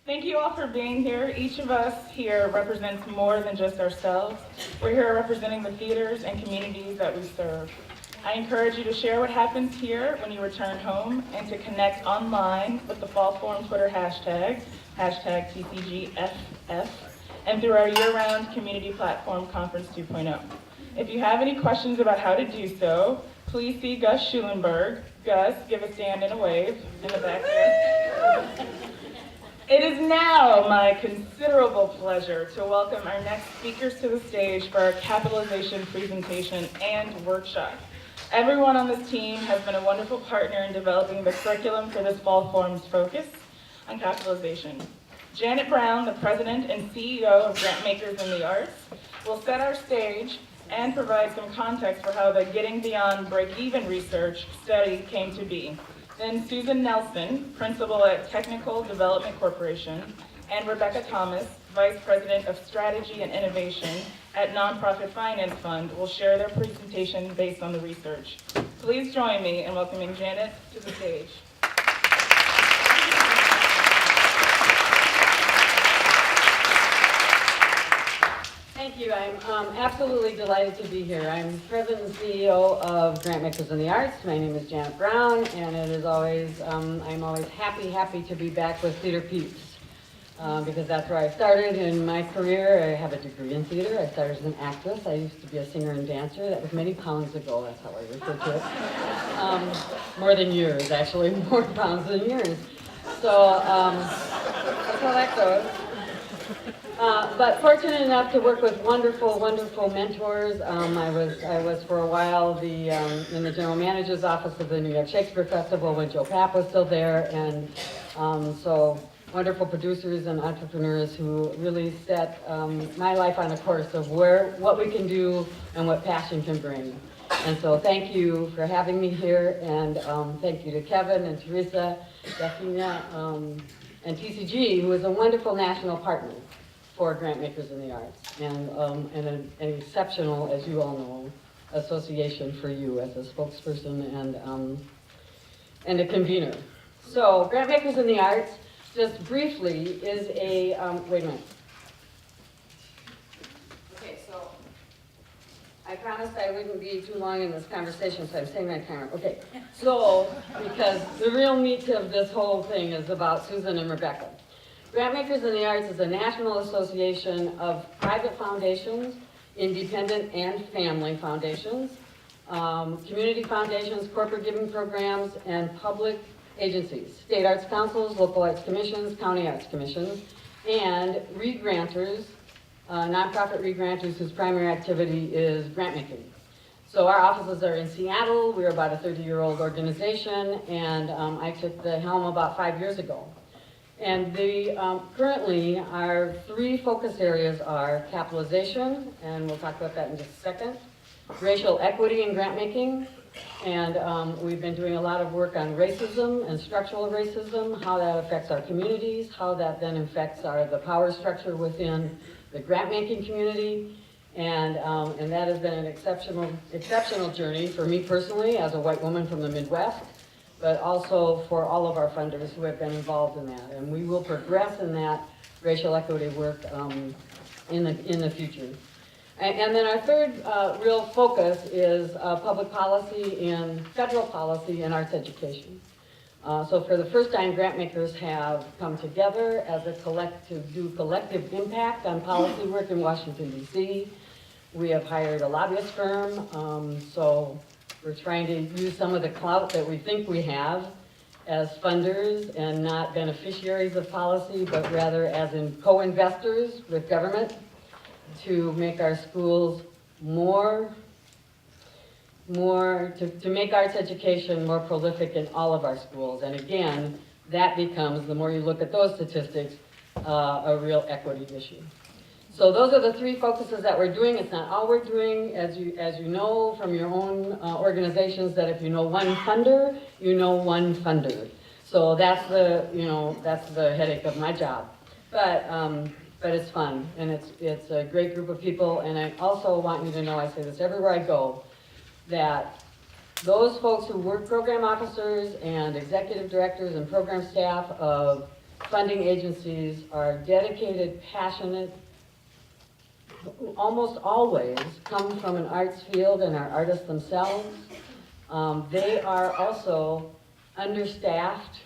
Thank you all for being here. Each of us here represents more than just ourselves. We're here representing the theaters and communities that we serve. I encourage you to share what happens here when you return home and to connect online with the Fall Forum Twitter hashtag, hashtag TCGFF, and through our year-round community platform, Conference 2.0. If you have any questions about how to do so, please see Gus Schulenberg. Gus, give a stand and a wave in the back there. It is now my considerable pleasure to welcome our next speakers to the stage for our capitalization presentation and workshop. Everyone on this team has been a wonderful partner in developing the curriculum for this Fall Forum's focus on capitalization. Janet Brown, the president and CEO of Grantmakers in the Arts, will set our stage and provide some context for how the Getting Beyond Break-Even research study came to be. Then Susan Nelson, principal at Technical Development Corporation, and Rebecca Thomas, vice president of strategy and innovation at Nonprofit Finance Fund, will share their presentation based on the research. Please join me in welcoming Janet to the stage. Thank you. I'm absolutely delighted to be here. I'm President and CEO of Grantmakers in the Arts. My name is Janet Brown, and it is always I'm always happy to be back with Theater Peeps because that's where I started in my career. I have a degree in theater. I started as an actress. I used to be a singer and dancer. That was many pounds ago. That's how I refer to it. More than years, actually. More pounds than years. So that's how that goes. But fortunate enough to work with wonderful mentors. I was for a while in the general manager's office of the New York Shakespeare Festival when Joe Papp was still there, and so wonderful producers and entrepreneurs who really set my life on a course of what we can do and what passion can bring. And so thank you for having me here, and thank you to Kevin and Teresa, Daphina, and TCG, who is a wonderful national partner for Grantmakers in the Arts, and an exceptional, as you all know, association for you as a spokesperson and a convener. So Grantmakers in the Arts, just briefly, is a, wait a minute. Okay, so I promised I wouldn't be too long in this conversation, so I'm saying my timer. Okay, so, because the real meat of this whole thing is about Susan and Rebecca. Grantmakers in the Arts is a national association of private foundations, independent and family foundations, community foundations, corporate giving programs, and public agencies, state arts councils, local arts commissions, county arts commissions, and re-granters, nonprofit re-granters whose primary activity is grant making. So our offices are in Seattle. We're about a 30-year-old organization, and I took the helm about 5 years ago. And currently, our three focus areas are capitalization, and we'll talk about that in just a second, racial equity in grant making, and we've been doing a lot of work on racism and structural racism, how that affects our communities, how that then affects the power structure within the grant making community, and that has been an exceptional journey for me personally as a white woman from the Midwest, but also for all of our funders who have been involved in that. And we will progress in that racial equity work in the future. And then our third real focus is public policy and federal policy in arts education. So for the first time, grantmakers have come together as to do collective impact on policy work in Washington, D.C. We have hired a lobbyist firm, so we're trying to use some of the clout that we think we have as funders and not beneficiaries of policy, but rather as in co-investors with government to make our schools to make arts education more prolific in all of our schools. And again, that becomes, the more you look at those statistics, a real equity issue. So those are the three focuses that we're doing. It's not all we're doing, as you know from your own organizations, that if you know one funder, you know one funder. So that's the headache of my job. But it's fun, and it's a great group of people. And I also want you to know, I say this everywhere I go, that those folks who work program officers and executive directors and program staff of funding agencies are dedicated, passionate, almost always come from an arts field and are artists themselves. They are also understaffed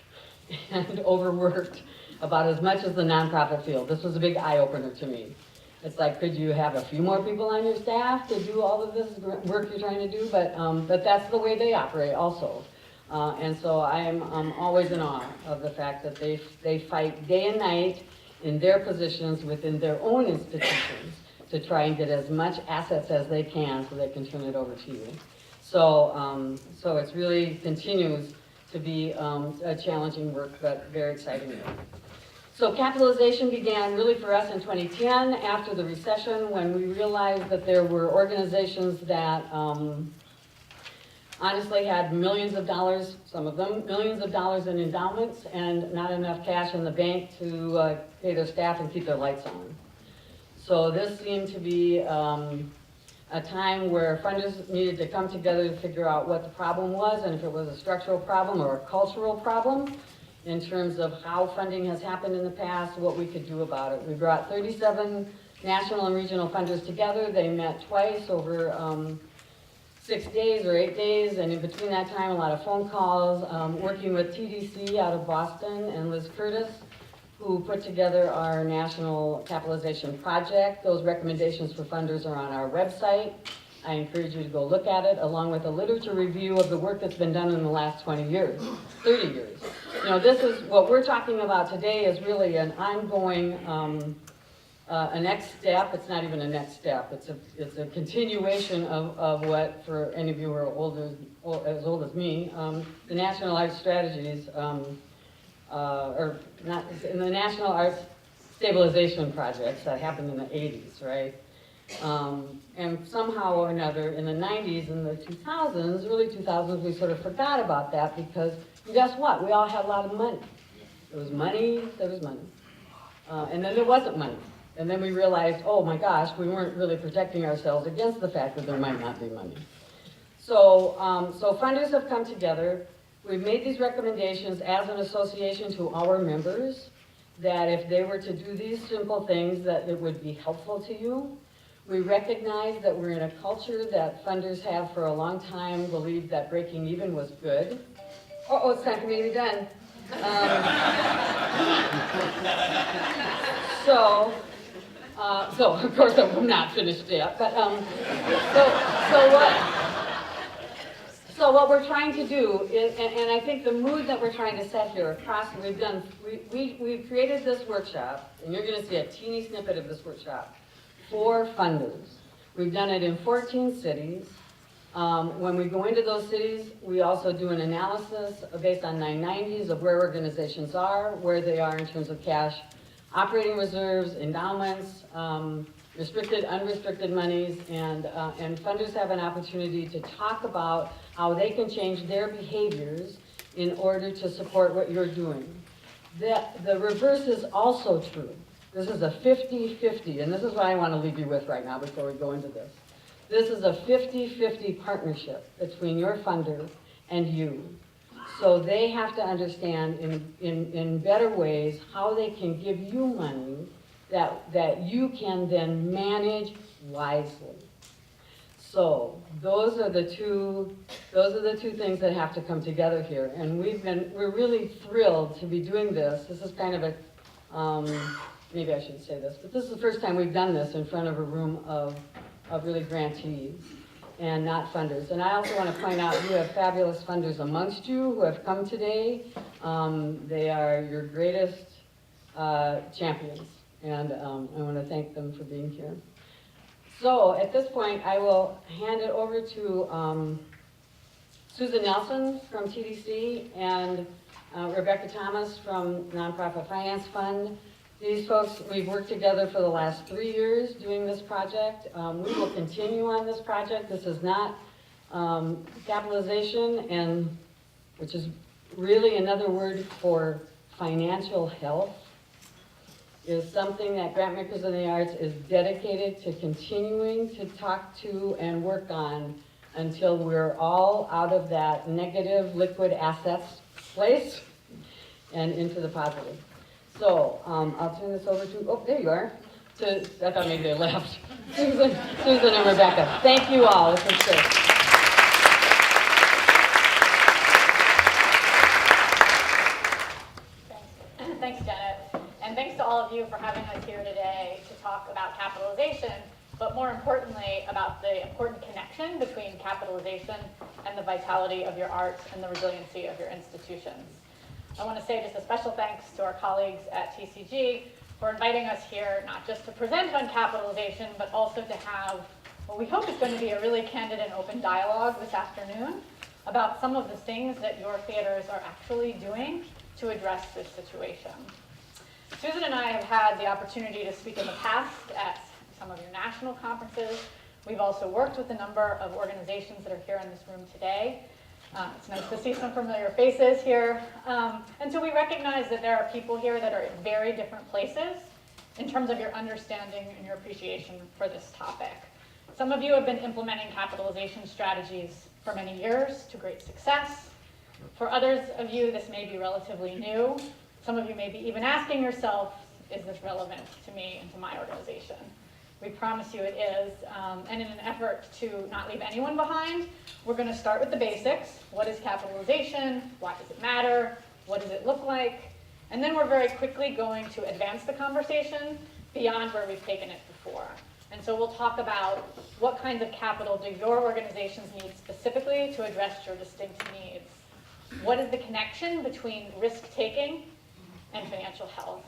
and overworked about as much as the nonprofit field. This was a big eye-opener to me. It's like, could you have a few more people on your staff to do all of this work you're trying to do? But that's the way they operate also. And so I am always in awe of the fact that they fight day and night in their positions within their own institutions to try and get as much assets as they can so they can turn it over to you. So, so it's really continues to be a challenging work, but very exciting work. So capitalization began really for us in 2010 after the recession, when we realized that there were organizations that honestly had millions of dollars, some of them, millions of dollars in endowments and not enough cash in the bank to pay their staff and keep their lights on. So this seemed to be a time where funders needed to come together to figure out what the problem was and if it was a structural problem or a cultural problem in terms of how funding has happened in the past, what we could do about it. We brought 37 national and regional funders together. They met twice over 6 days or 8 days, and in between that time, a lot of phone calls, working with TDC out of Boston and Liz Curtis, who put together our national capitalization project. Those recommendations for funders are on our website. I encourage you to go look at it, along with a literature review of the work that's been done in the last 20 years, 30 years. You know, this is, what we're talking about today is really an ongoing, a next step. It's not even a next step. It's a continuation of what, for any of you who are as old as me, the National Arts Strategies, or not, in the National Arts Stabilization Projects that happened in the 80s, right? And somehow or another, in the 90s and the 2000s, early 2000s, we sort of forgot about that because guess what? We all had a lot of money. There was money, there was money. And then there wasn't money. And then we realized, oh my gosh, we weren't really protecting ourselves against the fact that there might not be money. So, so funders have come together. We've made these recommendations as an association to our members that if they were to do these simple things, that it would be helpful to you. We recognize that we're in a culture that funders have for a long time believed that breaking even was good. Oh, it's time for me to be done. So of course I'm not finished yet, but so what we're trying to do is, and I think the mood that we're trying to set here across, we've created this workshop, and you're going to see a teeny snippet of this workshop for funders. We've done it in 14 cities. When we go into those cities, we also do an analysis based on 990s of where organizations are, where they are in terms of cash, operating reserves, endowments, restricted, unrestricted monies, and funders have an opportunity to talk about how they can change their behaviors in order to support what you're doing. The reverse is also true. This is a 50-50, and this is what I want to leave you with right now before we go into this. This is a 50-50 partnership between your funder and you. So they have to understand in better ways how they can give you money that you can then manage wisely. So those are the two things that have to come together here. And we're really thrilled to be doing this. This is kind of a, maybe I shouldn't say this, but this is the first time we've done this in front of a room of really grantees and not funders. And I also want to point out you have fabulous funders amongst you who have come today. They are your greatest champions, and I want to thank them for being here. So at this point, I will hand it over to Susan Nelson from TDC and Rebecca Thomas from Nonprofit Finance Fund. These folks, we've worked together for the last 3 years doing this project. We will continue on this project. This is not capitalization, and which is really another word for financial health, is something that Grantmakers in the Arts is dedicated to continuing to talk to and work on until we're all out of that negative liquid assets place and into the positive. So, I'll turn this over to, oh, there you are. I thought maybe they left. Susan and Rebecca. Thank you all. This is great. Thanks, Janet. And thanks to all of you for having us here today to talk about capitalization, but more importantly, about the important connection between capitalization and the vitality of your arts and the resiliency of your institutions. I want to say just a special thanks to our colleagues at TCG for inviting us here, not just to present on capitalization, but also to have what we hope is going to be a really candid and open dialogue this afternoon about some of the things that your theaters are actually doing to address this situation. Susan and I have had the opportunity to speak in the past at some of your national conferences. We've also worked with a number of organizations that are here in this room today. It's nice to see some familiar faces here. And so we recognize that there are people here that are at very different places in terms of your understanding and your appreciation for this topic. Some of you have been implementing capitalization strategies for many years to great success. For others of you, this may be relatively new. Some of you may be even asking yourself, is this relevant to me and to my organization? We promise you it is, and in an effort to not leave anyone behind, we're going to start with the basics. What is capitalization? Why does it matter? What does it look like? And then we're very quickly going to advance the conversation beyond where we've taken it before. And so we'll talk about what kinds of capital do your organizations need specifically to address your distinct needs. What is the connection between risk-taking and financial health?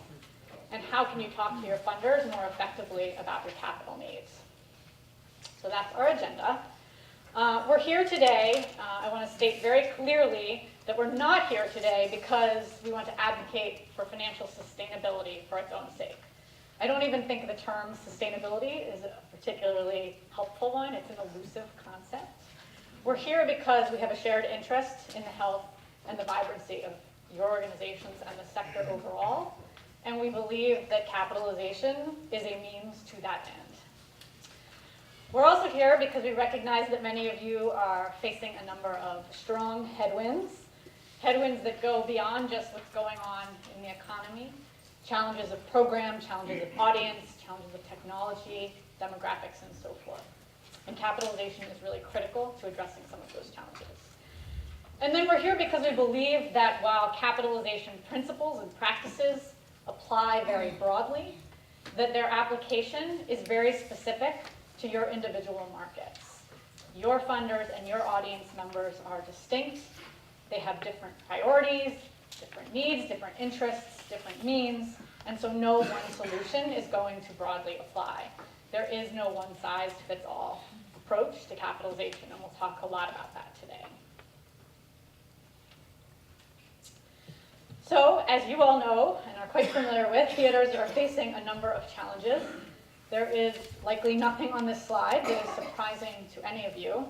And how can you talk to your funders more effectively about your capital needs? So that's our agenda. We're here today, I want to state very clearly that we're not here today because we want to advocate for financial sustainability for its own sake. I don't even think the term sustainability is a particularly helpful one. It's an elusive concept. We're here because we have a shared interest in the health and the vibrancy of your organizations and the sector overall. And we believe that capitalization is a means to that end. We're also here because we recognize that many of you are facing a number of strong headwinds that go beyond just what's going on in the economy, challenges of program, challenges of audience, challenges of technology, demographics, and so forth. And capitalization is really critical to addressing some of those challenges. And then we're here because we believe that while capitalization principles and practices apply very broadly, that their application is very specific to your individual markets. Your funders and your audience members are distinct. They have different priorities, different needs, different interests, different means, and so no one solution is going to broadly apply. There is no one-size-fits-all approach to capitalization, and we'll talk a lot about that today. So, as you all know and are quite familiar with, theaters are facing a number of challenges. There is likely nothing on this slide that is surprising to any of you,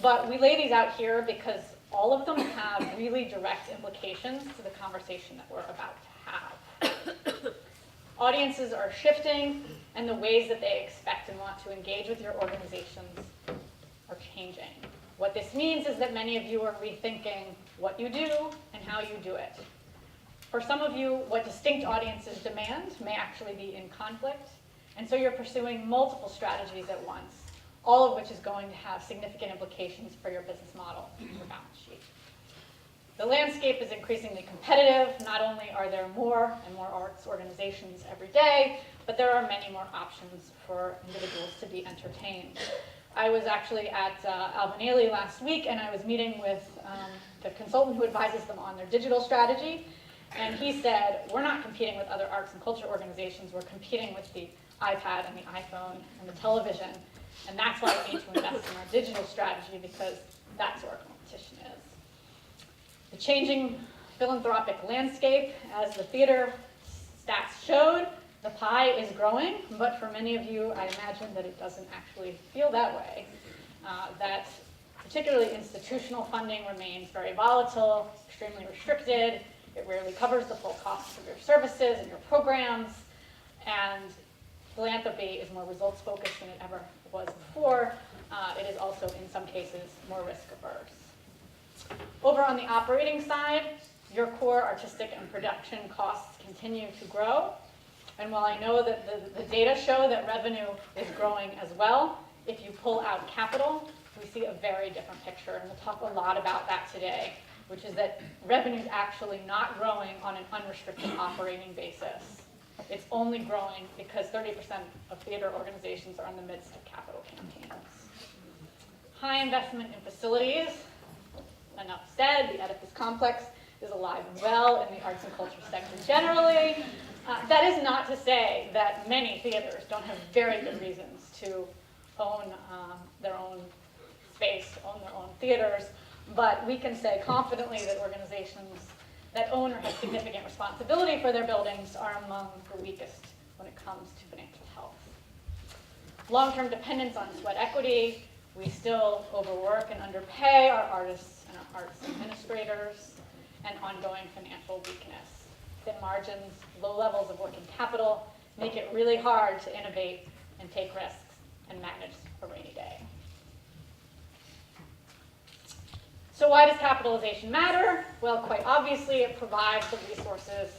but we lay these out here because all of them have really direct implications to the conversation that we're about to have. Audiences are shifting, and the ways that they expect and want to engage with your organizations are changing. What this means is that many of you are rethinking what you do and how you do it. For some of you, what distinct audiences demand may actually be in conflict, and so you're pursuing multiple strategies at once, all of which is going to have significant implications for your business model and your balance sheet. The landscape is increasingly competitive. Not only are there more and more arts organizations every day, but there are many more options for individuals to be entertained. I was actually at Albanelli last week, and I was meeting with the consultant who advises them on their digital strategy. And he said, we're not competing with other arts and culture organizations, we're competing with the iPad and the iPhone and the television. And that's why we need to invest in our digital strategy, because that's where our competition is. The changing philanthropic landscape, as the theater stats showed, the pie is growing, but for many of you, I imagine that it doesn't actually feel that way. That particularly institutional funding remains very volatile, extremely restricted. It rarely covers the full costs of your services and your programs, and philanthropy is more results focused than it ever was before. It is also, in some cases, more risk averse. Over on the operating side, your core artistic and production costs continue to grow. And while I know that the data show that revenue is growing as well, if you pull out capital, we see a very different picture. And we'll talk a lot about that today, which is that revenue is actually not growing on an unrestricted operating basis. It's only growing because 30% of theater organizations are in the midst of capital campaigns. High investment in facilities. Enough said, the Oedipus complex is alive and well in the arts and culture sector generally. That is not to say that many theaters don't have very good reasons to own their own space, own their own theaters, but we can say confidently that organizations that own or have significant responsibility for their buildings are among the weakest when it comes to financial health. Long-term dependence on sweat equity. We still overwork and underpay our artists and our arts administrators, and ongoing financial weakness. Thin margins, low levels of working capital make it really hard to innovate and take risks and manage a rainy day. So why does capitalization matter? Well, quite obviously, it provides the resources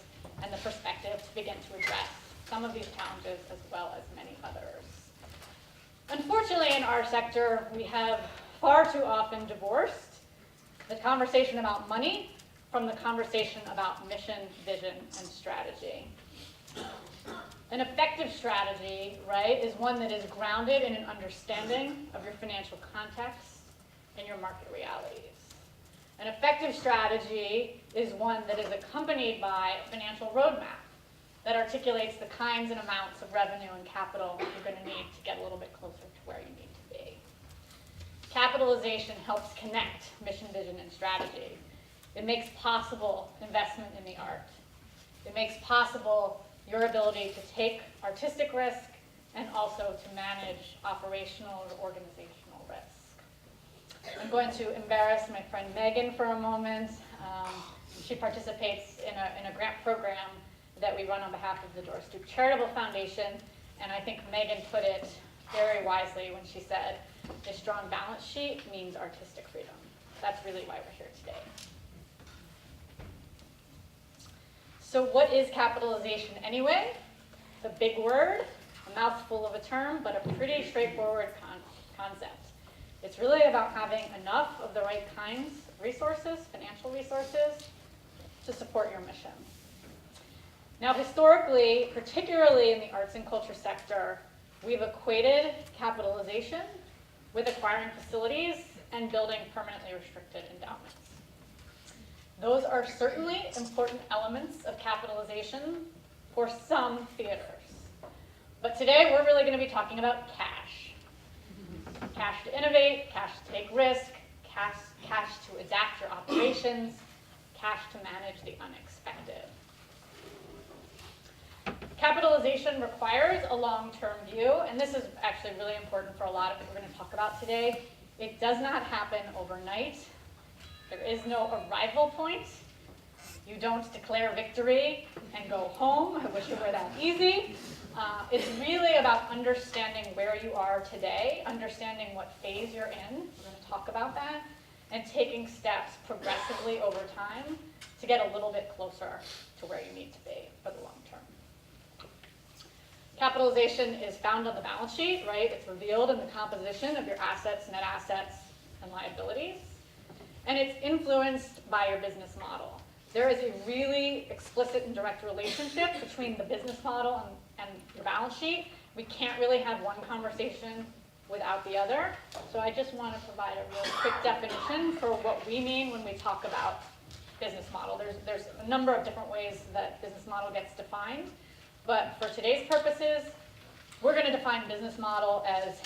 and the perspective to begin to address some of these challenges as well as many others. Unfortunately, in our sector, we have far too often divorced the conversation about money from the conversation about mission, vision, and strategy. An effective strategy, right, is one that is grounded in an understanding of your financial context and your market realities. An effective strategy is one that is accompanied by a financial roadmap that articulates the kinds and amounts of revenue and capital that you're going to need to get a little bit closer to where you need to be. Capitalization helps connect mission, vision, and strategy. It makes possible investment in the art. It makes possible your ability to take artistic risk and also to manage operational or organizational risk. I'm going to embarrass my friend Megan for a moment. She participates in a grant program that we run on behalf of the Doris Duke Charitable Foundation, and I think Megan put it very wisely when she said, a strong balance sheet means artistic freedom. That's really why we're here today. So what is capitalization anyway? It's a big word, a mouthful of a term, but a pretty straightforward concept. It's really about having enough of the right kinds of resources, financial resources, to support your mission. Now, historically, particularly in the arts and culture sector, we've equated capitalization with acquiring facilities and building permanently restricted endowments. Those are certainly important elements of capitalization for some theaters. But today, we're really going to be talking about cash. Cash to innovate, cash to take risk, cash to adapt your operations, cash to manage the unexpected. Capitalization requires a long-term view, and this is actually really important for a lot of what we're going to talk about today. It does not happen overnight. There is no arrival point. You don't declare victory and go home. I wish it were that easy. It's really about understanding where you are today, understanding what phase you're in. We're going to talk about that, and taking steps progressively over time to get a little bit closer to where you need to be for the long term. Capitalization is found on the balance sheet, right? It's revealed in the composition of your assets, net assets, and liabilities. And it's influenced by your business model. There is a really explicit and direct relationship between the business model and your balance sheet. We can't really have one conversation without the other. So I just want to provide a real quick definition for what we mean when we talk about business model. There's a number of different ways that business model gets defined. But for today's purposes, we're going to define business model as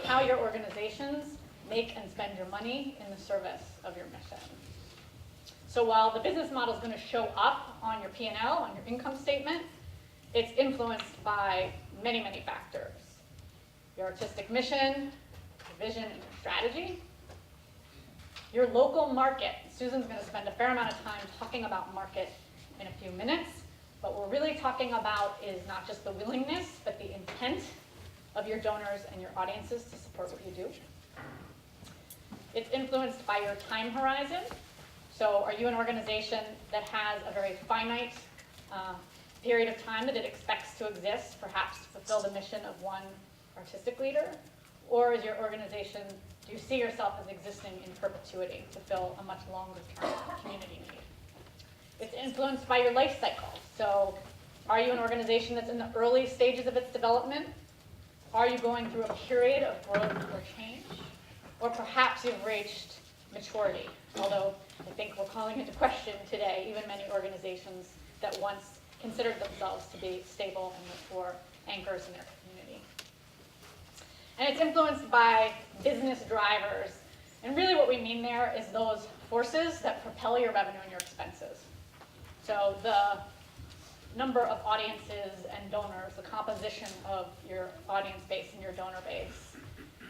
how your organizations make and spend your money in the service of your mission. So while the business model is going to show up on your P&L, on your income statement, it's influenced by many, many factors. Your artistic mission, your vision, and your strategy. Your local market. Susan's going to spend a fair amount of time talking about market in a few minutes. What we're really talking about is not just the willingness, but the intent of your donors and your audiences to support what you do. It's influenced by your time horizon. So are you an organization that has a very finite period of time that it expects to exist, perhaps to fulfill the mission of one artistic leader? Or is your organization, do you see yourself as existing in perpetuity to fill a much longer term community need? It's influenced by your life cycle. So are you an organization that's in the early stages of its development? Are you going through a period of growth or change? Or perhaps you've reached maturity, although I think we're calling into question today even many organizations that once considered themselves to be stable and mature anchors in their community. And it's influenced by business drivers. And really what we mean there is those forces that propel your revenue and your expenses. So the number of audiences and donors, the composition of your audience base and your donor base,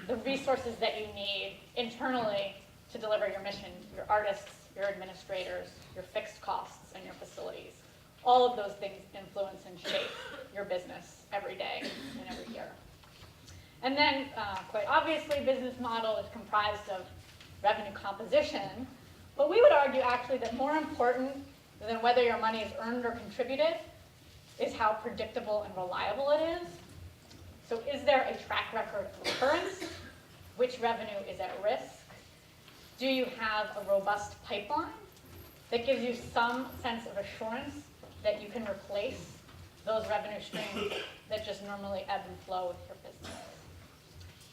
the resources that you need internally to deliver your mission, your artists, your administrators, your fixed costs, and your facilities. All of those things influence and shape your business every day and every year. And then, quite obviously, business model is comprised of revenue composition, but we would argue actually that more important than whether your money is earned or contributed is how predictable and reliable it is. So is there a track record of occurrence? Which revenue is at risk? Do you have a robust pipeline that gives you some sense of assurance that you can replace those revenue streams that just normally ebb and flow with your business?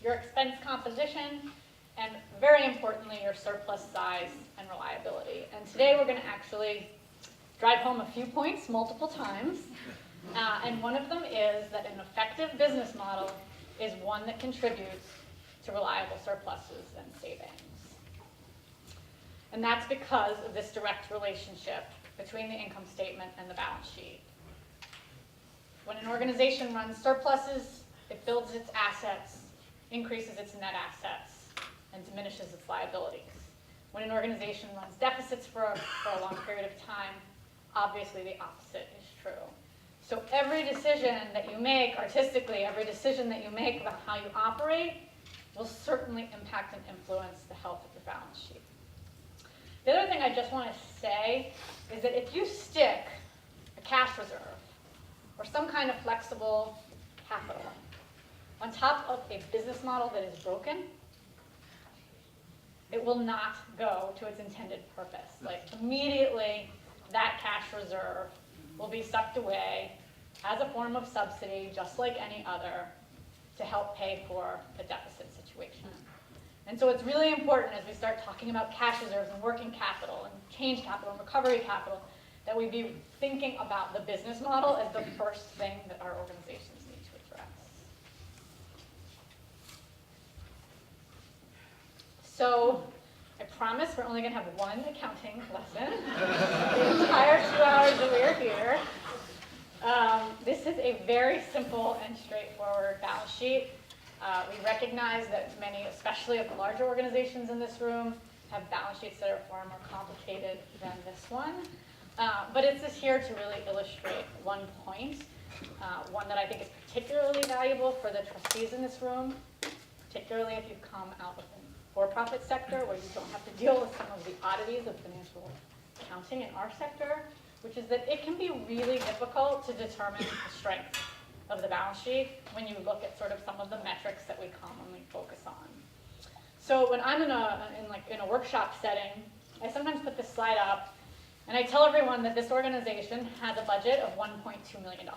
Your expense composition, and very importantly, your surplus size and reliability. And today we're going to actually drive home a few points multiple times. And one of them is that an effective business model is one that contributes to reliable surpluses and savings. And that's because of this direct relationship between the income statement and the balance sheet. When an organization runs surpluses, it builds its assets, increases its net assets, and diminishes its liabilities. When an organization runs deficits for a long period of time, obviously the opposite is true. So every decision that you make artistically, every decision that you make about how you operate will certainly impact and influence the health of your balance sheet. The other thing I just want to say is that if you stick a cash reserve or some kind of flexible capital on top of a business model that is broken, it will not go to its intended purpose. Like immediately, that cash reserve will be sucked away as a form of subsidy, just like any other, to help pay for a deficit situation. And so it's really important as we start talking about cash reserves and working capital and change capital and recovery capital that we be thinking about the business model as the first thing that our organizations need to address. So I promise we're only going to have one accounting lesson the entire 2 hours that we are here. This is a very simple and straightforward balance sheet. We recognize that many, especially of the larger organizations in this room, have balance sheets that are far more complicated than this one. But it's just here to really illustrate one point, one that I think is particularly valuable for the trustees in this room, particularly if you've come out of the for-profit sector where you don't have to deal with some of the oddities of financial accounting in our sector, which is that it can be really difficult to determine the strength of the balance sheet when you look at sort of some of the metrics that we commonly focus on. So when I'm in a workshop setting, I sometimes put this slide up and I tell everyone that this organization has a budget of $1.2 million.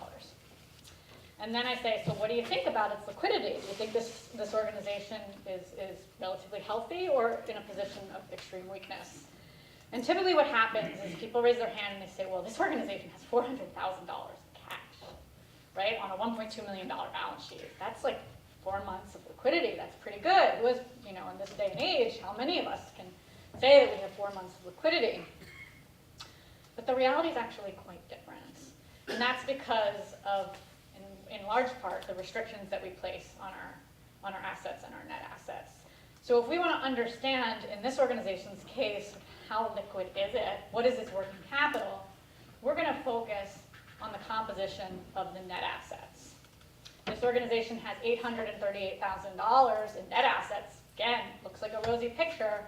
And then I say, so what do you think about its liquidity? Do you think this organization is relatively healthy or in a position of extreme weakness? And typically what happens is people raise their hand and they say, well, this organization has $400,000 in cash, right, on a $1.2 million balance sheet. That's like 4 months of liquidity. That's pretty good. It was, in this day and age, how many of us can say that we have 4 months of liquidity? But the reality is actually quite different. And that's because of, in large part, the restrictions that we place on our assets and our net assets. So if we want to understand, in this organization's case, how liquid is it, what is its working capital, we're going to focus on the composition of the net assets. This organization has $838,000 in net assets. Again, looks like a rosy picture,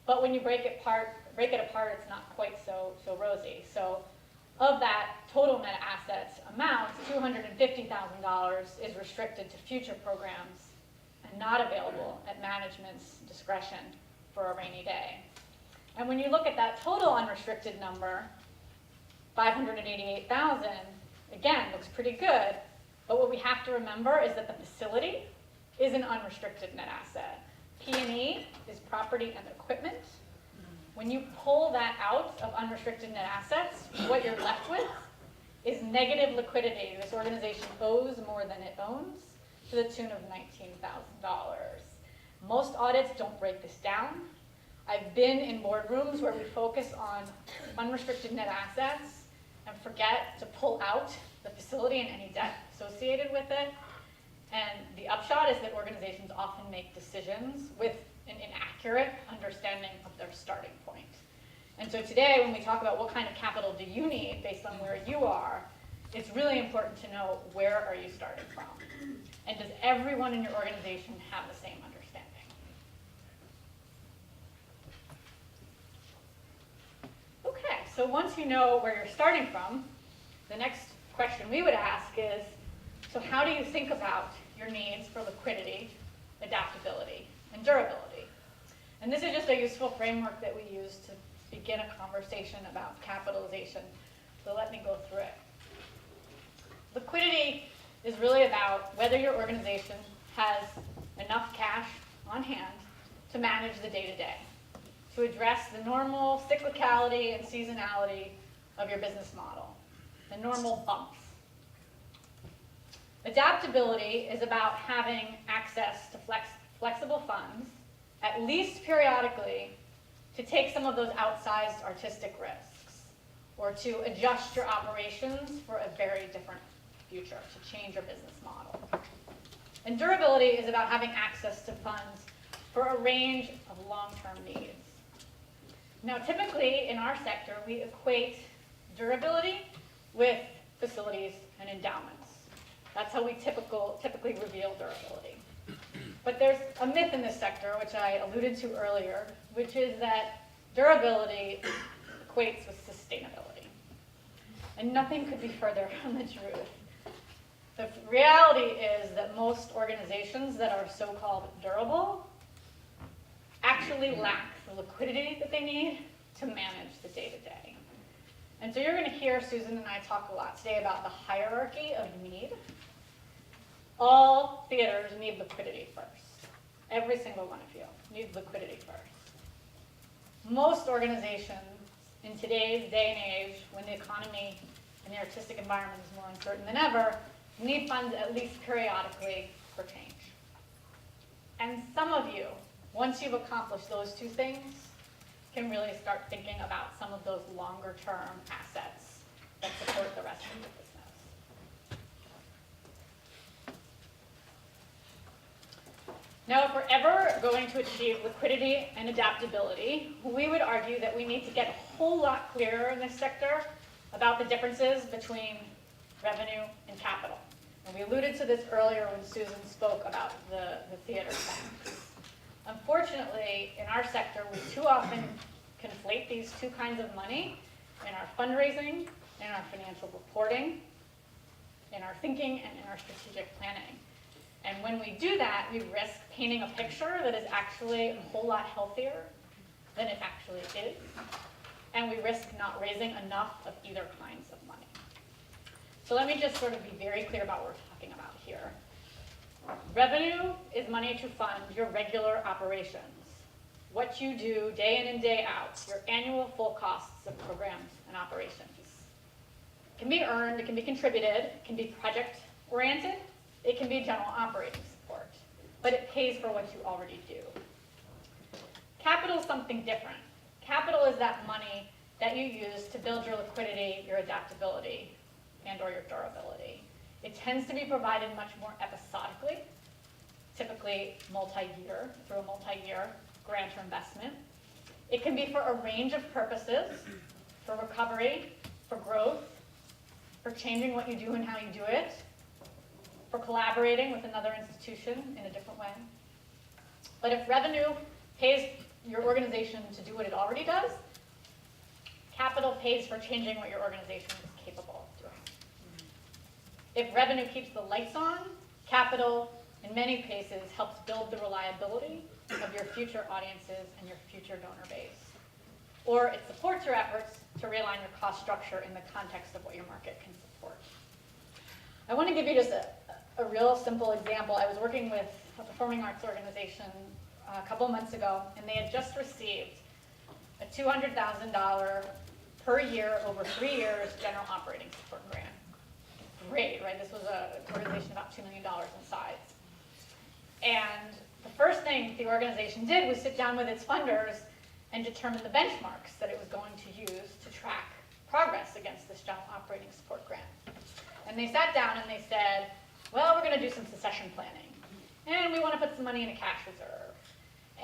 but when you break it apart, it's not quite so rosy. So Of that total net assets amount, $250,000 is restricted to future programs and not available at management's discretion for a rainy day. And when you look at that total unrestricted number, 588,000, again, looks pretty good, but what we have to remember is that the facility is an unrestricted net asset. P&E is property and equipment. When you pull that out of unrestricted net assets, what you're left with is negative liquidity. This organization owes more than it owns to the tune of $19,000. Most audits don't break this down. I've been in boardrooms where we focus on unrestricted net assets and forget to pull out the facility and any debt associated with it. And the upshot is that organizations often make decisions with an inaccurate understanding of their starting point. And so today, when we talk about what kind of capital do you need based on where you are, it's really important to know where are you starting from. And does everyone in your organization have the same understanding? Okay, so once you know where you're starting from, the next question we would ask is, so how do you think about your needs for liquidity, adaptability, and durability? And this is just a useful framework that we use to begin a conversation about capitalization. So let me go through it. Liquidity is really about whether your organization has enough cash on hand to manage the day-to-day, to address the normal cyclicality and seasonality of your business model, the normal bumps. Adaptability is about having access to flexible funds, at least periodically, to take some of those outsized artistic risks, or to adjust your operations for a very different future, to change your business model. And durability is about having access to funds for a range of long-term needs. Now, typically in our sector, we equate durability with facilities and endowments. That's how we typically reveal durability. But there's a myth in this sector, which I alluded to earlier, which is that durability equates with sustainability. And nothing could be further from the truth. The reality is that most organizations that are so-called durable actually lack the liquidity that they need to manage the day-to-day. And so you're going to hear Susan and I talk a lot today about the hierarchy of need. All theaters need liquidity first. Every single one of you needs liquidity first. Most organizations in today's day and age, when the economy and the artistic environment is more uncertain than ever, need funds at least periodically for change. And some of you, once you've accomplished those two things, can really start thinking about some of those longer term assets that support the rest of your business. Now, if we're ever going to achieve liquidity and adaptability, we would argue that we need to get a whole lot clearer in this sector about the differences between revenue and capital. And we alluded to this earlier when Susan spoke about the theater tax. Unfortunately, in our sector, we too often conflate these two kinds of money in our fundraising, in our financial reporting, in our thinking, and in our strategic planning. And when we do that, we risk painting a picture that is actually a whole lot healthier than it actually is. And we risk not raising enough of either kinds of money. So let me just sort of be very clear about what we're talking about here. Revenue is money to fund your regular operations. What you do day in and day out, your annual full costs of programs and operations. It can be earned, it can be contributed, it can be project-oriented, it can be general operating support, but it pays for what you already do. Capital is something different. Capital is that money that you use to build your liquidity, your adaptability, and or your durability. It tends to be provided much more episodically, typically multi-year, through a multi-year grant or investment. It can be for a range of purposes, for recovery, for growth, for changing what you do and how you do it, for collaborating with another institution in a different way. But if revenue pays your organization to do what it already does, capital pays for changing what your organization is If revenue keeps the lights on, capital, in many cases, helps build the reliability of your future audiences and your future donor base. Or it supports your efforts to realign your cost structure in the context of what your market can support. I want to give you just a real simple example. I was working with a performing arts organization a couple months ago, and they had just received a $200,000 per year over 3 years general operating support grant. Great, right? This was an organization about $2 million in size. And the first thing the organization did was sit down with its funders and determine the benchmarks that it was going to use to track progress against this general operating support grant. And they sat down and they said, well, we're going to do some succession planning. And we want to put some money in a cash reserve.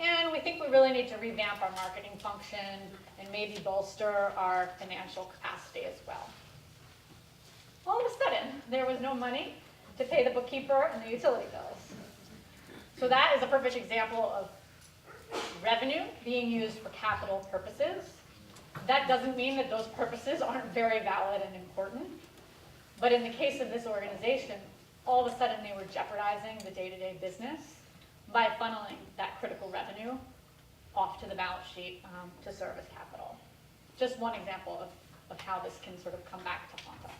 And we think we really need to revamp our marketing function and maybe bolster our financial capacity as well. All of a sudden, there was no money to pay the bookkeeper and the utility bills. So that is a perfect example of revenue being used for capital purposes. That doesn't mean that those purposes aren't very valid and important. But in the case of this organization, all of a sudden they were jeopardizing the day-to-day business by funneling that critical revenue off to the balance sheet to serve as capital. Just one example of how this can sort of come back to haunt us.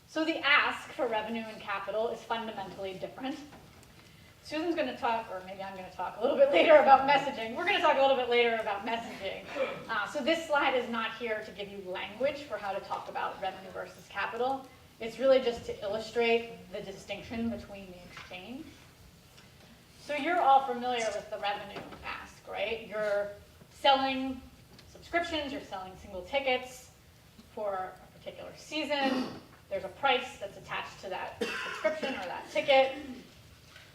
So the ask for revenue and capital is fundamentally different. Susan's going to talk, or maybe I'm going to talk a little bit later about messaging. We're going to talk a little bit later about messaging. So this slide is not here to give you language for how to talk about revenue versus capital. It's really just to illustrate the distinction between the exchange. So you're all familiar with the revenue ask, right? You're selling subscriptions, you're selling single tickets for a particular season. There's a price that's attached to that subscription or that ticket.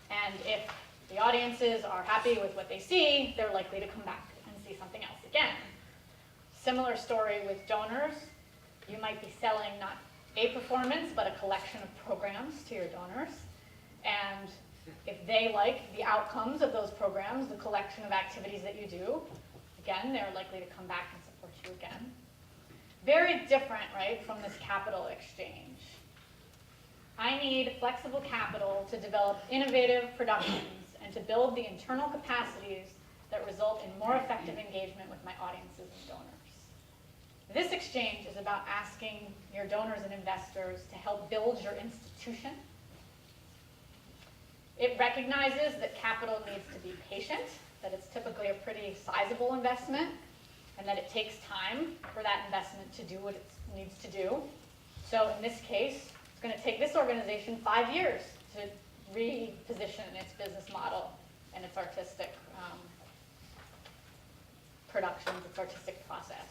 And if the audiences are happy with what they see, they're likely to come back and see something else again. Similar story with donors. You might be selling not a performance, but a collection of programs to your donors. And if they like the outcomes of those programs, the collection of activities that you do, again, they're likely to come back and support you again. Very different, right, from this capital exchange. I need flexible capital to develop innovative productions and to build the internal capacities that result in more effective engagement with my audiences and donors. This exchange is about asking your donors and investors to help build your institution. It recognizes that capital needs to be patient, that it's typically a pretty sizable investment, and that it takes time for that investment to do what it needs to do. So in this case, it's going to take this organization 5 years to reposition its business model and its artistic productions, its artistic process.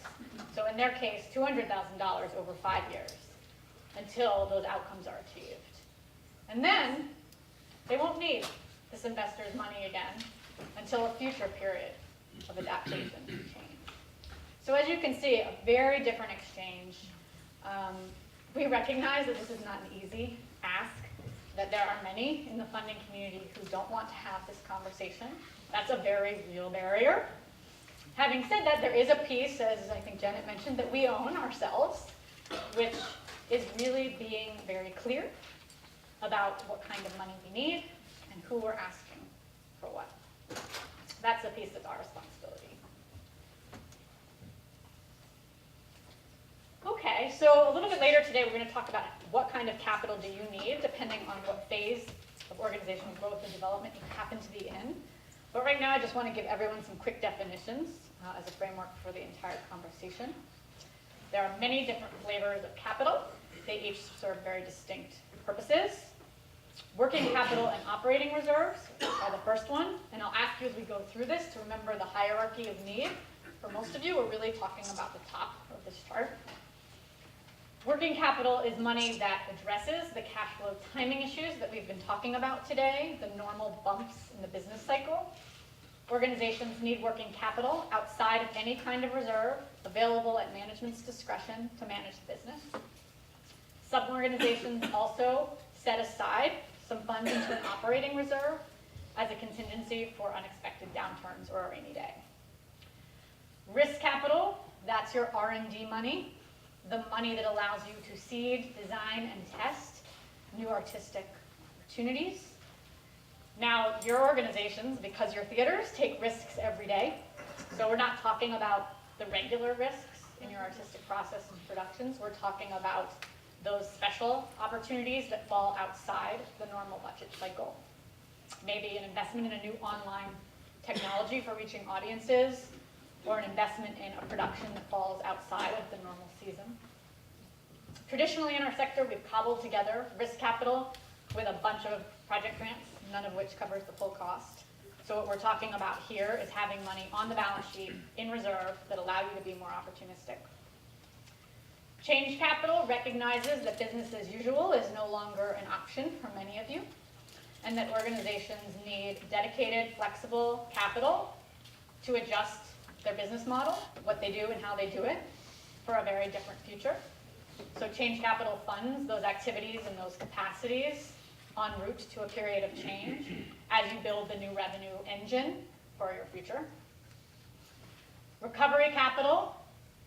So in their case, $200,000 over 5 years until those outcomes are achieved. And then they won't need this investor's money again until a future period of adaptation and change. So as you can see, a very different exchange. We recognize that this is not an easy ask, that there are many in the funding community who don't want to have this conversation. That's a very real barrier. Having said that, there is a piece, as I think Janet mentioned, that we own ourselves, which is really being very clear about what kind of money we need and who we're asking for what. That's the piece that's our responsibility. Okay, so a little bit later today, we're going to talk about what kind of capital do you need, depending on what phase of organizational growth and development you happen to be in. But right now, I just want to give everyone some quick definitions as a framework for the entire conversation. There are many different flavors of capital. They each serve very distinct purposes. Working capital and operating reserves are the first one, and I'll ask you as we go through this to remember the hierarchy of need. For most of you, we're really talking about the top of this chart. Working capital is money that addresses the cash flow timing issues that we've been talking about today, the normal bumps in the business cycle. Organizations need working capital outside of any kind of reserve available at management's discretion to manage the business. Some organizations also set aside some funds into an operating reserve as a contingency for unexpected downturns or a rainy day. Risk capital, that's your R&D money. the money that allows you to seed, design, and test new artistic opportunities. Now, your organizations, because you're theaters, take risks every day. So we're not talking about the regular risks in your artistic process and productions. We're talking about those special opportunities that fall outside the normal budget cycle. Maybe an investment in a new online technology for reaching audiences, or an investment in a production that falls outside of the normal season. Traditionally in our sector, we've cobbled together risk capital with a bunch of project grants, none of which covers the full cost. So what we're talking about here is having money on the balance sheet in reserve that allow you to be more opportunistic. Change capital recognizes that business as usual is no longer an option for many of you, and that organizations need dedicated, flexible capital to adjust their business model, what they do and how they do it, for a very different future. So change capital funds those activities and those capacities en route to a period of change as you build the new revenue engine for your future. Recovery capital,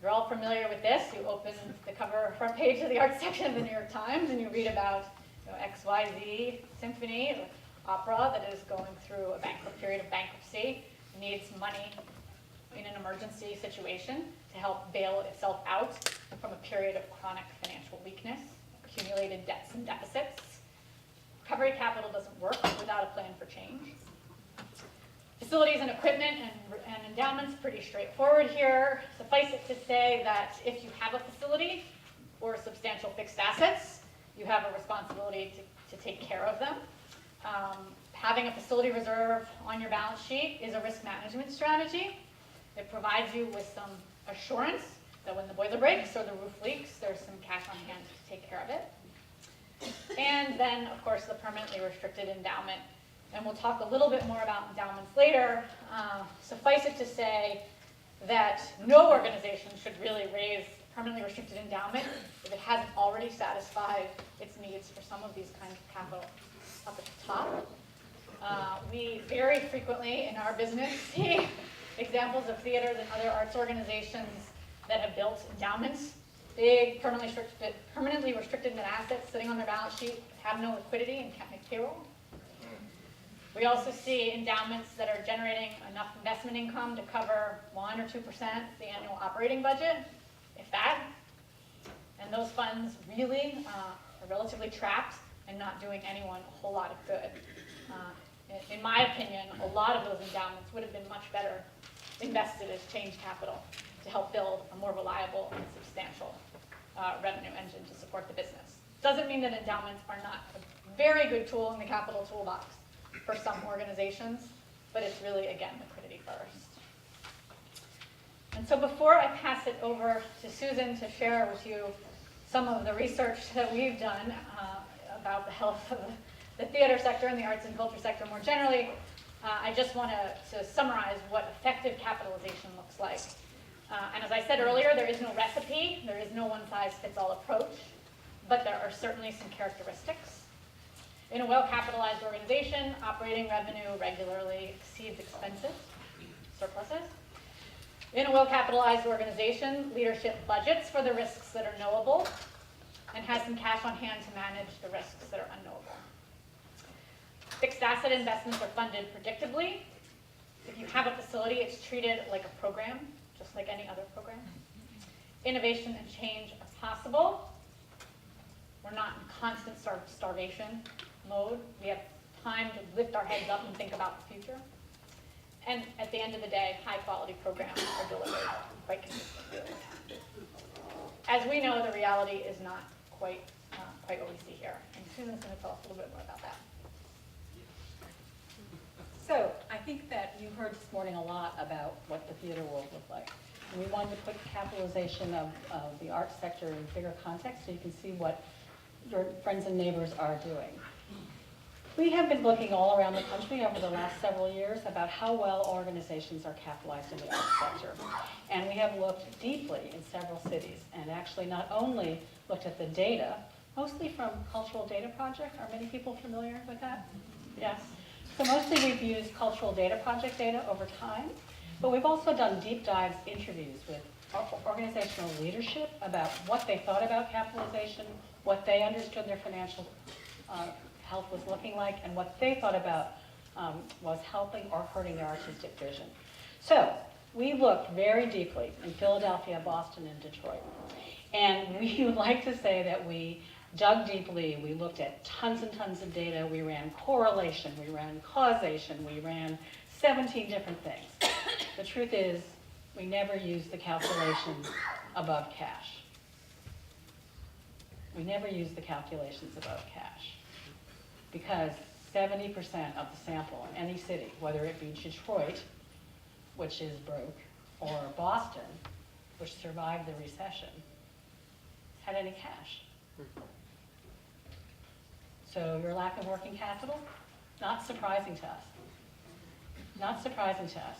you're all familiar with this. You open the cover front page of the arts section of the New York Times and you read about XYZ symphony, opera that is going through a period of bankruptcy, needs money in an emergency situation to help bail itself out from a period of chronic financial weakness, accumulated debts and deficits. Recovery capital doesn't work without a plan for change. Facilities and equipment and endowments, pretty straightforward here. Suffice it to say that if you have a facility or substantial fixed assets, you have a responsibility to take care of them. Having a facility reserve on your balance sheet is a risk management strategy. It provides you with some assurance that when the boiler breaks or the roof leaks, there's some cash on hand to take care of it. And then, of course, the permanently restricted endowment. And we'll talk a little bit more about endowments later. Suffice it to say that no organization should really raise permanently restricted endowment if it hasn't already satisfied its needs for some of these kinds of capital up at the top. We very frequently in our business see examples of theaters and other arts organizations that have built endowments, big permanently restricted net assets sitting on their balance sheet, have no liquidity and can't make payroll. We also see endowments that are generating enough investment income to cover 1 or 2% the annual operating budget, if that. And those funds really are relatively trapped and not doing anyone a whole lot of good. In my opinion, a lot of those endowments would have been much better invested as change capital to help build a more reliable and substantial revenue engine to support the business. Doesn't mean that endowments are not a very good tool in the capital toolbox for some organizations, but it's really, again, liquidity first. And so before I pass it over to Susan to share with you some of the research that we've done about the health of the theater sector and the arts and culture sector more generally, I just want to summarize what effective capitalization looks like. And as I said earlier, there is no recipe, there is no one-size-fits-all approach, but there are certainly some characteristics. In a well-capitalized organization, operating revenue regularly exceeds expenses, surpluses. In a well-capitalized organization, leadership budgets for the risks that are knowable and has some cash on hand to manage the risks that are unknowable. Fixed asset investments are funded predictably. If you have a facility, it's treated like a program, just like any other program. Innovation and change are possible. We're not in constant starvation mode. We have time to lift our heads up and think about the future. And at the end of the day, high-quality programs are delivered quite consistently. As we know, the reality is not quite what we see here. And Susan's going to tell us a little bit more about that. So I think that you heard this morning a lot about what the theater world looked like. And we wanted to put capitalization of the arts sector in a bigger context so you can see what your friends and neighbors are doing. We have been looking all around the country over the last several years about how well organizations are capitalized in the arts sector. And we have looked deeply in several cities and actually not only looked at the data, mostly from Cultural Data Project. Are many people familiar with that? Yes. So mostly we've used Cultural Data Project data over time, but we've also done deep dives interviews with organizational leadership about what they thought about capitalization, what they understood their financial health was looking like, and what they thought about was helping or hurting their artistic vision. So we looked very deeply in Philadelphia, Boston, and Detroit. And we would like to say that we dug deeply. We looked at tons and tons of data. We ran correlation. We ran causation. We ran 17 different things. The truth is, we never used the calculations above cash. We never used the calculations above cash because 70% of the sample in any city, whether it be Detroit, which is broke, or Boston, which survived the recession, had any cash. So your lack of working capital, not surprising to us. Not surprising to us.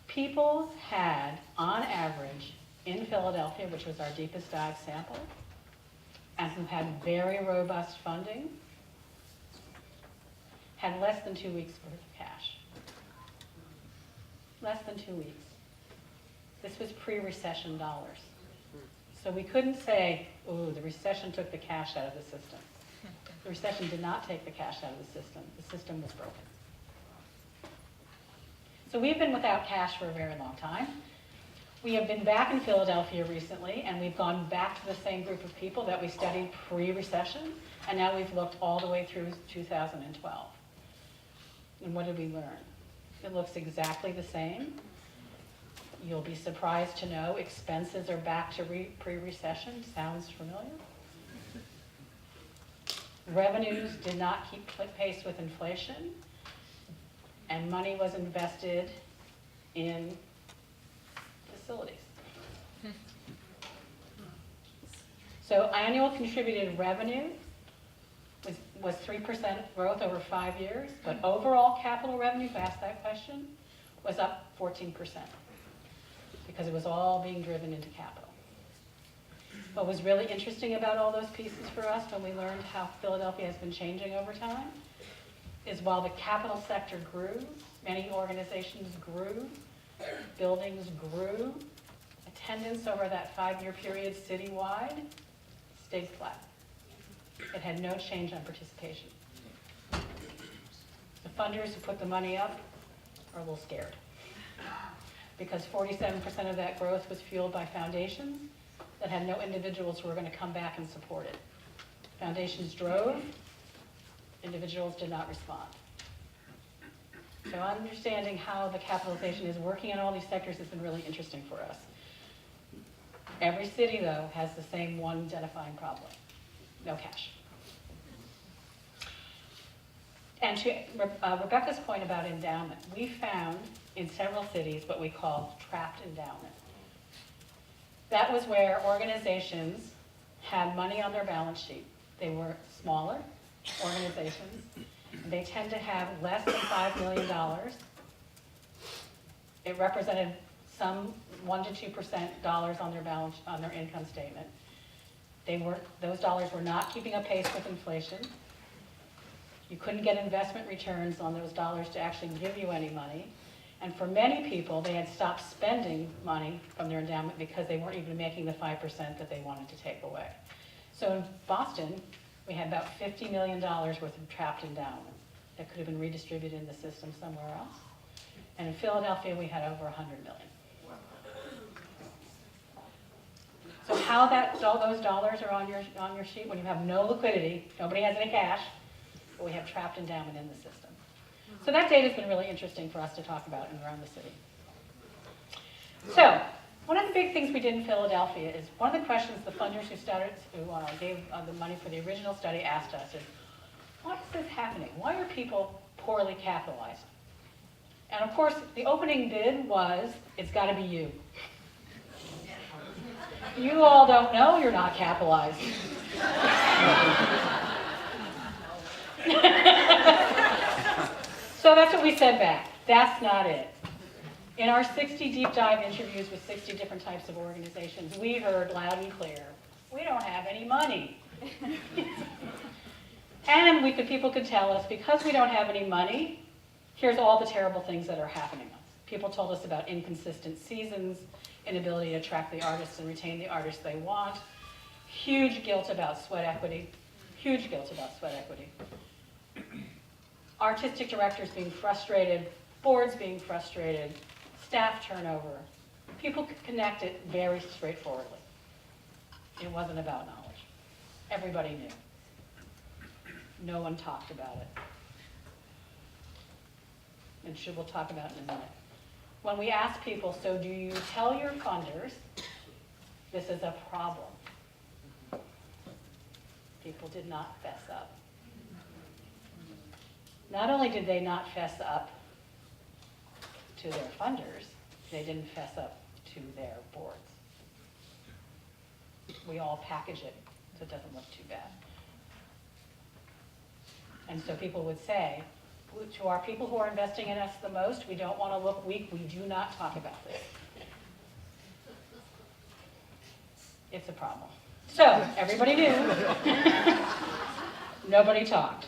People had, on average, in Philadelphia, which was our deepest dive sample, and who had very robust funding, had less than 2 weeks worth of cash. Less than 2 weeks. This was pre-recession dollars. So we couldn't say, ooh, the recession took the cash out of the system. The recession did not take the cash out of the system. The system was broken. So we've been without cash for a very long time. We have been back in Philadelphia recently, and we've gone back to the same group of people that we studied pre-recession, and now we've looked all the way through 2012. And what did we learn? It looks exactly the same. You'll be surprised to know expenses are back to pre-recession. Sounds familiar? Revenues did not keep pace with inflation, and money was invested in facilities. So annual contributed revenue was 3% growth over 5 years, but overall capital revenue, if I asked that question, was up 14% because it was all being driven into capital. What was really interesting about all those pieces for us when we learned how Philadelphia has been changing over time is while the capital sector grew, many organizations grew, buildings grew, attendance over that 5-year period citywide stayed flat. It had no change on participation. The funders who put the money up are a little scared because 47% of that growth was fueled by foundations that had no individuals who were going to come back and support it. Foundations drove, individuals did not respond. So understanding how the capitalization is working in all these sectors has been really interesting for us. Every city, though, has the same one identifying problem: no cash. And to Rebecca's point about endowment, we found in several cities what we call trapped endowment. That was where organizations had money on their balance sheet. They were smaller organizations. They tend to have less than $5 million. It represented some 1 to 2% dollars on their income statement. Those dollars were not keeping up pace with inflation. You couldn't get investment returns on those dollars to actually give you any money. And for many people, they had stopped spending money from their endowment because they weren't even making the 5% that they wanted to take away. So in Boston, we had about $50 million worth of trapped endowment that could have been redistributed in the system somewhere else. And in Philadelphia, we had over 100 million. So how all those dollars are on your sheet when you have no liquidity, nobody has any cash, but we have trapped endowment in the system. So that data has been really interesting for us to talk about and around the city. So one of the big things we did in Philadelphia is one of the questions the funders who gave the money for the original study asked us is, why is this happening? Why are people poorly capitalized? And of course, the opening bid was, it's got to be you. You all don't know you're not capitalized. So that's what we said back. That's not it. In our 60 deep dive interviews with 60 different types of organizations, we heard loud and clear, we don't have any money. And people could tell us, because we don't have any money, here's all the terrible things that are happening People told us about inconsistent seasons, inability to attract the artists and retain the artists they want, huge guilt about sweat equity, huge guilt about sweat equity. Artistic directors being frustrated, boards being frustrated, staff turnover. People could connect it very straightforwardly. It wasn't about knowledge. Everybody knew. No one talked about it. And we'll talk about it in a minute. When we asked people, so do you tell your funders this is a problem? People did not fess up. Not only did they not fess up to their funders, they didn't fess up to their boards. We all package it so it doesn't look too bad. And so people would say, to our people who are investing in us the most, we don't want to look weak, we do not talk about this. It's a problem. So, everybody knew. Nobody talked.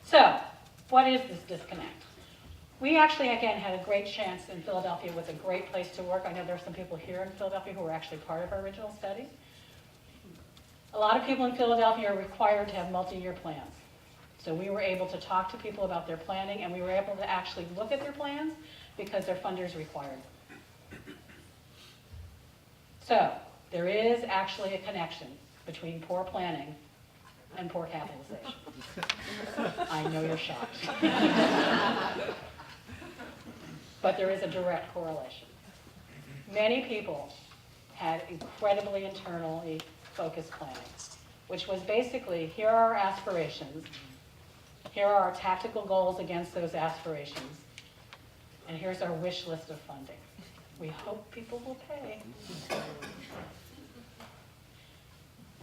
So, what is this disconnect? We actually, again, had a great chance in Philadelphia with a great place to work. I know there are some people here in Philadelphia who were actually part of our original study. A lot of people in Philadelphia are required to have multi-year plans. So we were able to talk to people about their planning, and we were able to actually look at their plans because their funders required them. So there is actually a connection between poor planning and poor capitalization. I know you're shocked. But there is a direct correlation. Many people had incredibly internally focused planning, which was basically, here are our aspirations, here are our tactical goals against those aspirations, and here's our wish list of funding. We hope people will pay.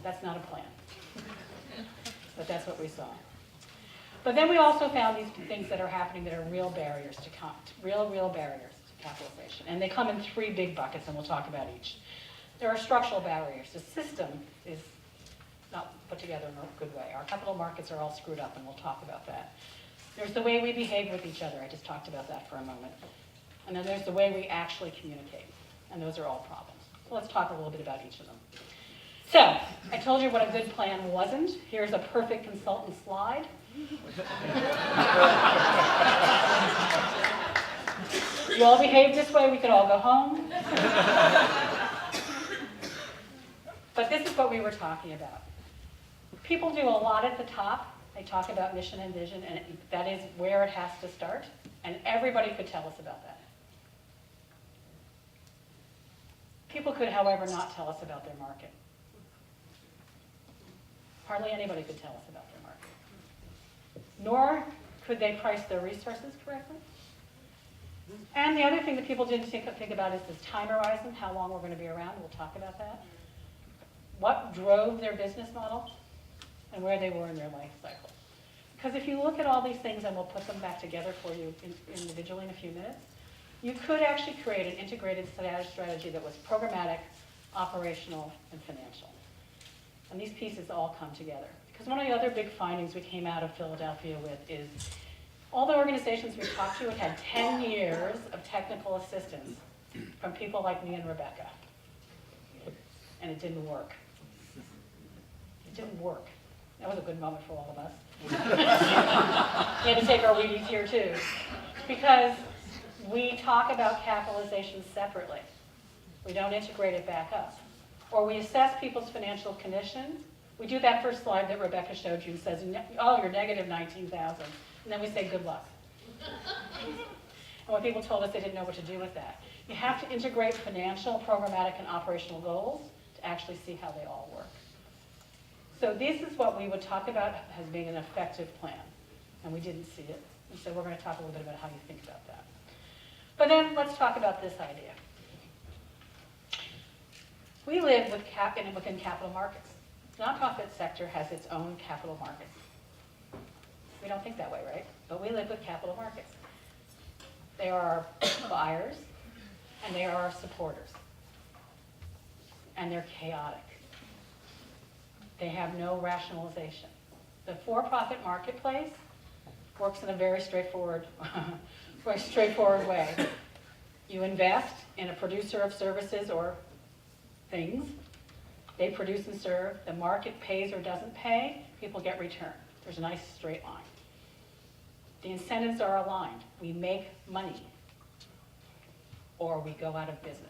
That's not a plan. But that's what we saw. But then we also found these things that are happening that are real barriers to real barriers to capitalization. And they come in three big buckets, and we'll talk about each. There are structural barriers. The system is not put together in a good way. Our capital markets are all screwed up, and we'll talk about that. There's the way we behave with each other. I just talked about that for a moment. And then there's the way we actually communicate, and those are all problems. So let's talk a little bit about each of them. So, I told you what a good plan wasn't. Here's a perfect consultant slide. You all behave this way, we could all go home. But this is what we were talking about. People do a lot at the top. They talk about mission and vision, and that is where it has to start. And everybody could tell us about that. People could, however, not tell us about their market. Hardly anybody could tell us about their market. Nor could they price their resources correctly. And the other thing that people didn't think about is this time horizon, how long we're going to be around. We'll talk about that. What drove their business model and where they were in their life cycle. Because if you look at all these things, and we'll put them back together for you individually in a few minutes, you could actually create an integrated strategy that was programmatic, operational, and financial. And these pieces all come together. Because one of the other big findings we came out of Philadelphia with is all the organizations we talked to had 10 years of technical assistance from people like me and Rebecca. And it didn't work. It didn't work. That was a good moment for all of us. We had to take our Wheaties here too. Because we talk about capitalization separately. We don't integrate it back up. Or we assess people's financial condition. We do that first slide that Rebecca showed you and says, oh, you're negative 19,000. And then we say, good luck. And when people told us they didn't know what to do with that. You have to integrate financial, programmatic, and operational goals to actually see how they all work. So this is what we would talk about as being an effective plan. And we didn't see it. And so we're going to talk a little bit about how you think about that. But then let's talk about this idea. We live within capital markets. The nonprofit sector has its own capital markets. We don't think that way, right? But we live with capital markets. They are our buyers, and they are our supporters. And they're chaotic. They have no rationalization. The for-profit marketplace works in a very straightforward very straightforward way. You invest in a producer of services or things. They produce and serve. The market pays or doesn't pay. People get return. There's a nice straight line. The incentives are aligned. We make money or we go out of business.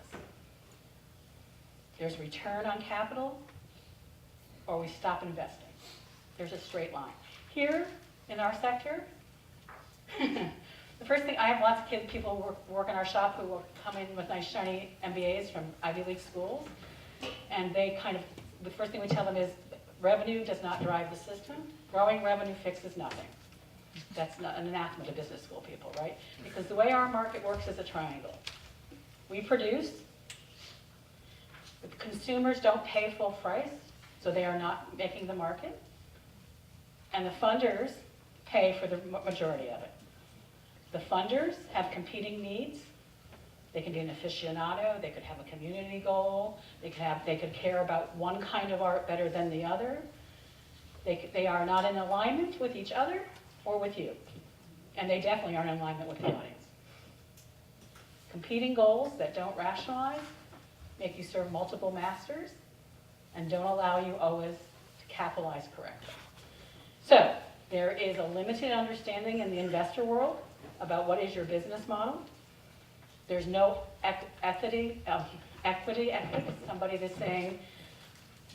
There's return on capital or we stop investing. There's a straight line. Here in our sector, the first thing, I have lots of kids, people work in our shop who will come in with nice shiny MBAs from Ivy League schools, and they kind of, the first thing we tell them is revenue does not drive the system. Growing revenue fixes nothing. That's not an anathema to business school people, right? Because the way our market works is a triangle. We produce, the consumers don't pay full price, so they are not making the market, and the funders pay for the majority of it. The funders have competing needs. They can be an aficionado, they could have a community goal, they could care about one kind of art better than the other. They are not in alignment with each other or with you. And they definitely aren't in alignment with the audience. Competing goals that don't rationalize, make you serve multiple masters, and don't allow you always to capitalize correctly. So, there is a limited understanding in the investor world about what is your business model. There's no equity ethics, somebody that's saying,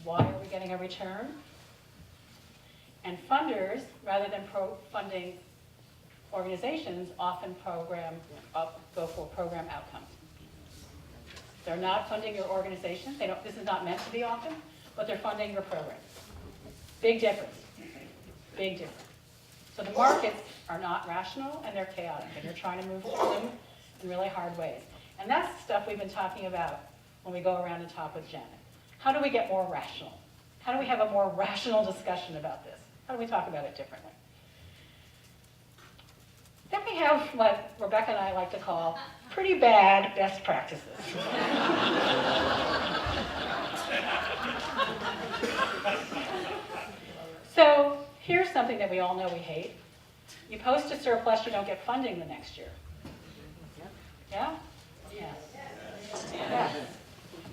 why are we getting a return? And funders, rather than funding organizations, often go for program outcomes. They're not funding your organization. This is not meant to be often, but they're funding your program. Big difference. Big difference. So the markets are not rational and they're chaotic, and you're trying to move through them in really hard ways. And that's the stuff we've been talking about when we go around and talk with Janet. How do we get more rational? How do we have a more rational discussion about this? How do we talk about it differently? Then we have what Rebecca and I like to call pretty bad best practices. So here's something that we all know we hate. You post a surplus, you don't get funding the next year. Yeah? Yes. Yeah.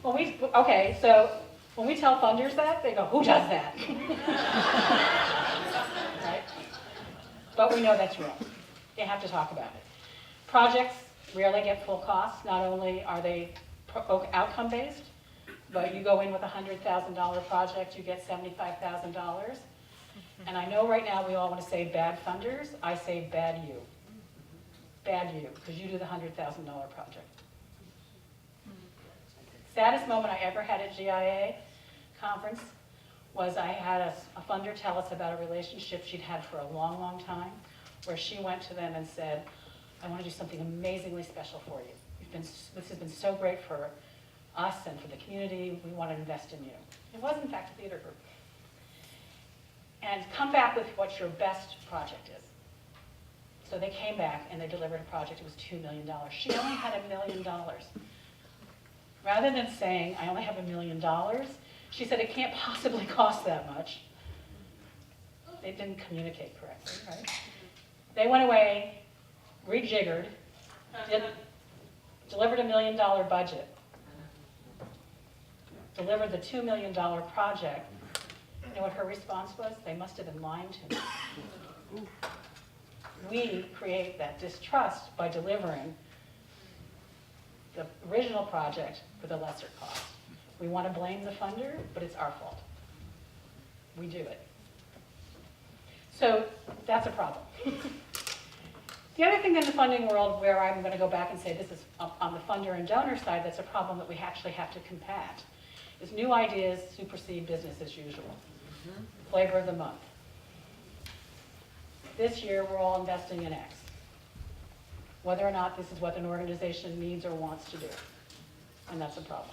Okay, so when we tell funders that, they go, who does that? Right? But we know that's wrong. You have to talk about it. Projects rarely get full costs. Not only are they outcome-based, but you go in with a $100,000 project, you get $75,000. And I know right now we all want to say bad funders. I say bad you. Bad you, because you do the $100,000 project. Saddest moment I ever had at GIA conference was I had a funder tell us about a relationship she'd had for a long, long time, where she went to them and said, I want to do something amazingly special for you. This has been so great for us and for the community. We want to invest in you. It was, in fact, a theater group. And come back with what your best project is. So they came back and they delivered a project. It was $2 million. She only had $1 million. Rather than saying, I only have $1 million, she said, it can't possibly cost that much. They didn't communicate correctly, right? They went away, rejiggered, delivered $1 million budget, delivered the $2 million project. You know what her response was? They must have been lying to me. We create that distrust by delivering the original project for the lesser cost. We want to blame the funder, but it's our fault. We do it. So that's a problem. The other thing in the funding world where I'm going to go back and say this is on the funder and donor side, that's a problem that we actually have to combat, is new ideas supersede business as usual. Flavor of the month. This year we're all investing in X. Whether or not this is what an organization needs or wants to do. And that's a problem.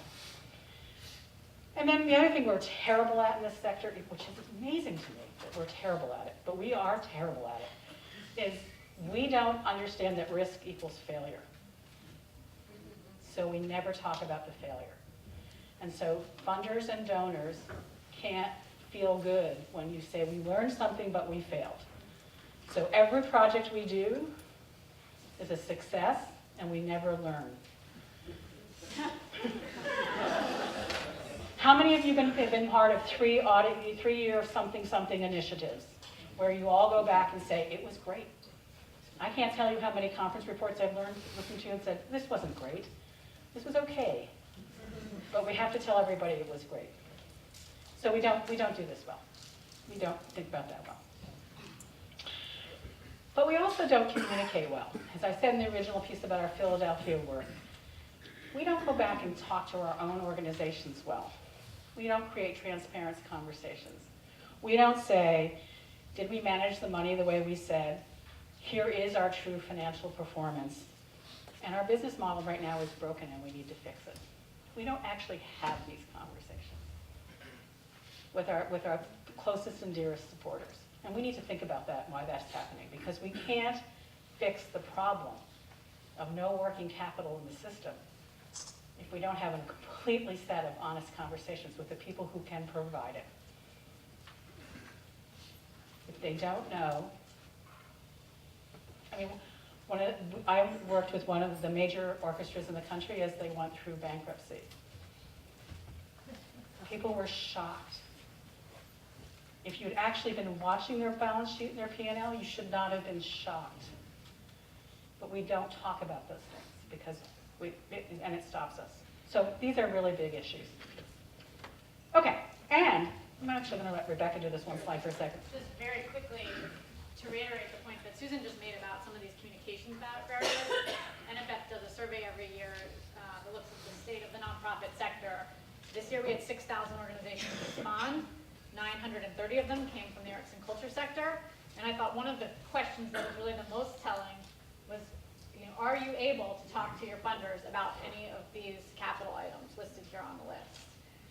And then the other thing we're terrible at in this sector, which is amazing to me that we're terrible at it, but we are terrible at it, is we don't understand that risk equals failure. So we never talk about the failure. And so funders and donors can't feel good when you say we learned something but we failed. So every project we do, is a success, and we never learn. How many of you have been part of 3-year something initiatives where you all go back and say, it was great? I can't tell you how many conference reports I've listened to and said, this wasn't great. This was okay. But we have to tell everybody it was great. So we don't do this well. We don't think about that well. But we also don't communicate well. As I said in the original piece about our Philadelphia work, we don't go back and talk to our own organizations well. We don't create transparent conversations. We don't say, did we manage the money the way we said? Here is our true financial performance. And our business model right now is broken and we need to fix it. We don't actually have these conversations with our closest and dearest supporters. And we need to think about that and why that's happening, because we can't fix the problem of no working capital in the system if we don't have a completely set of honest conversations with the people who can provide it. If they don't know, I mean, I worked with one of the major orchestras in the country as they went through bankruptcy. People were shocked. If you'd actually been watching their balance sheet and their P&L, you should not have been shocked. But we don't talk about those things because and it stops us. So these are really big issues. Okay, and I'm actually going to let Rebecca do this one slide for a second. Just very quickly, to reiterate the point that Susan just made about some of these communications barriers, NFF does a survey every year that looks at the state of the nonprofit sector. This year we had 6,000 organizations respond. 930 of them came from the arts and culture sector. And I thought one of the questions that was really the most telling was, are you able to talk to your funders about any of these capital items listed here on the list?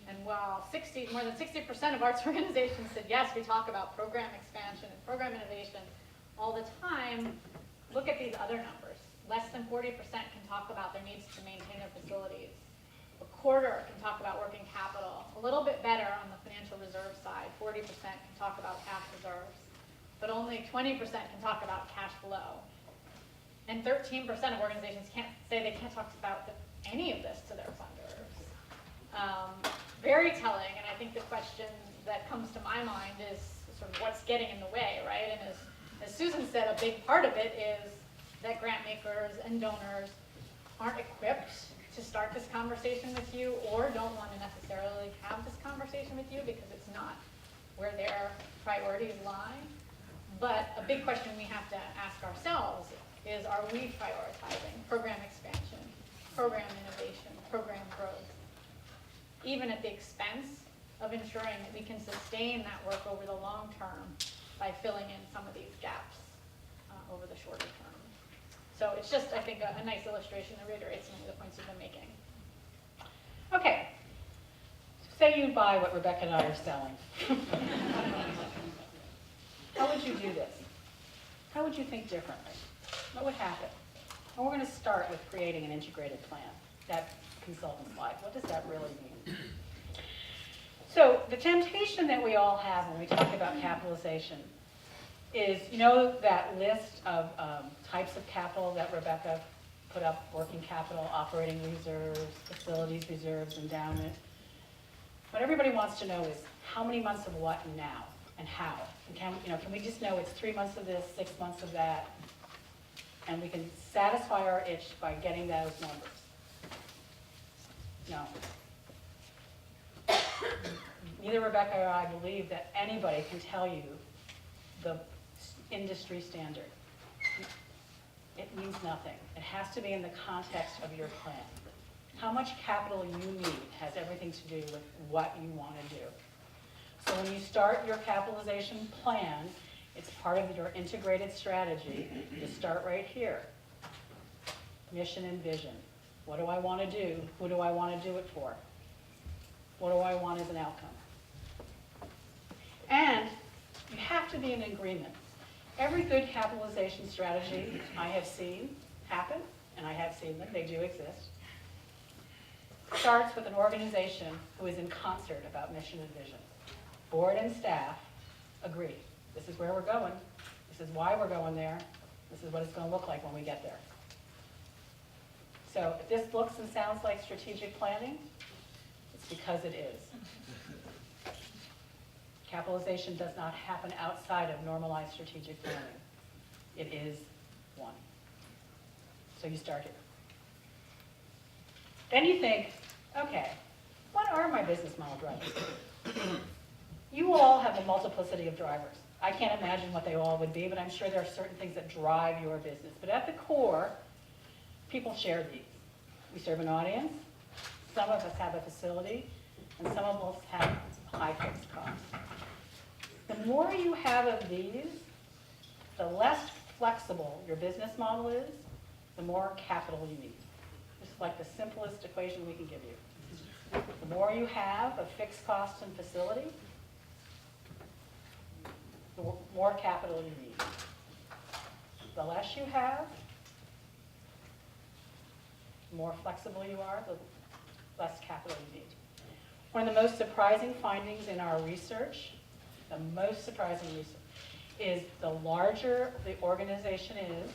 And while more than 60% of arts organizations said, yes, we talk about program expansion and program innovation all the time, look at these other numbers. Less than 40% can talk about their needs to maintain their facilities. A quarter can talk about working capital. A little bit better on the financial reserve side. 40% can talk about cash reserves. But only 20% can talk about cash flow. And 13% of organizations say they can't talk about any of this to their funders. Very telling, and I think the question that comes to my mind is sort of what's getting in the way, right? And as Susan said, a big part of it is that grant makers and donors aren't equipped to start this conversation with you or don't want to necessarily have this conversation with you because it's not where their priorities lie. But a big question we have to ask ourselves is, are we prioritizing program expansion, program innovation, program growth, even at the expense of ensuring that we can sustain that work over the long term by filling in some of these gaps over the shorter term. So it's just, I think, a nice illustration that reiterates some of the points you've been making. Okay, say you buy what Rebecca and I are selling. How would you do this? How would you think differently? What would happen? Well, we're going to start with creating an integrated plan. That consultant's life. What does that really mean? So the temptation that we all have when we talk about capitalization is, that list of types of capital that Rebecca put up: working capital, operating reserves, facilities reserves, endowment. What everybody wants to know is how many months of what now and how. And can we just know it's 3 months of this, 6 months of that, and we can satisfy our itch by getting those numbers? No. Neither Rebecca or I believe that anybody can tell you the industry standard. It means nothing. It has to be in the context of your plan. How much capital you need has everything to do with what you want to do. So when you start your capitalization plan, it's part of your integrated strategy. You start right here. Mission and vision. What do I want to do? Who do I want to do it for? What do I want as an outcome? And you have to be in agreement. Every good capitalization strategy I have seen happen, and I have seen them, they do exist, starts with an organization who is in concert about mission and vision. Board and staff agree. This is where we're going. This is why we're going there. This is what it's going to look like when we get there. So if this looks and sounds like strategic planning, it's because it is. Capitalization does not happen outside of normalized strategic planning. It is one. So you start here. Then you think, okay, what are my business model drivers? You all have a multiplicity of drivers. I can't imagine what they all would be, but I'm sure there are certain things that drive your business. But at the core, people share these. We serve an audience, some of us have a facility, and some of us have high fixed costs. The more you have of these, the less flexible your business model is, the more capital you need. This is like the simplest equation we can give you. The more you have of fixed costs and facility, the more capital you need. The less you have, the more flexible you are, the less capital you need. One of the most surprising findings in our research, the most surprising research, is the larger the organization is,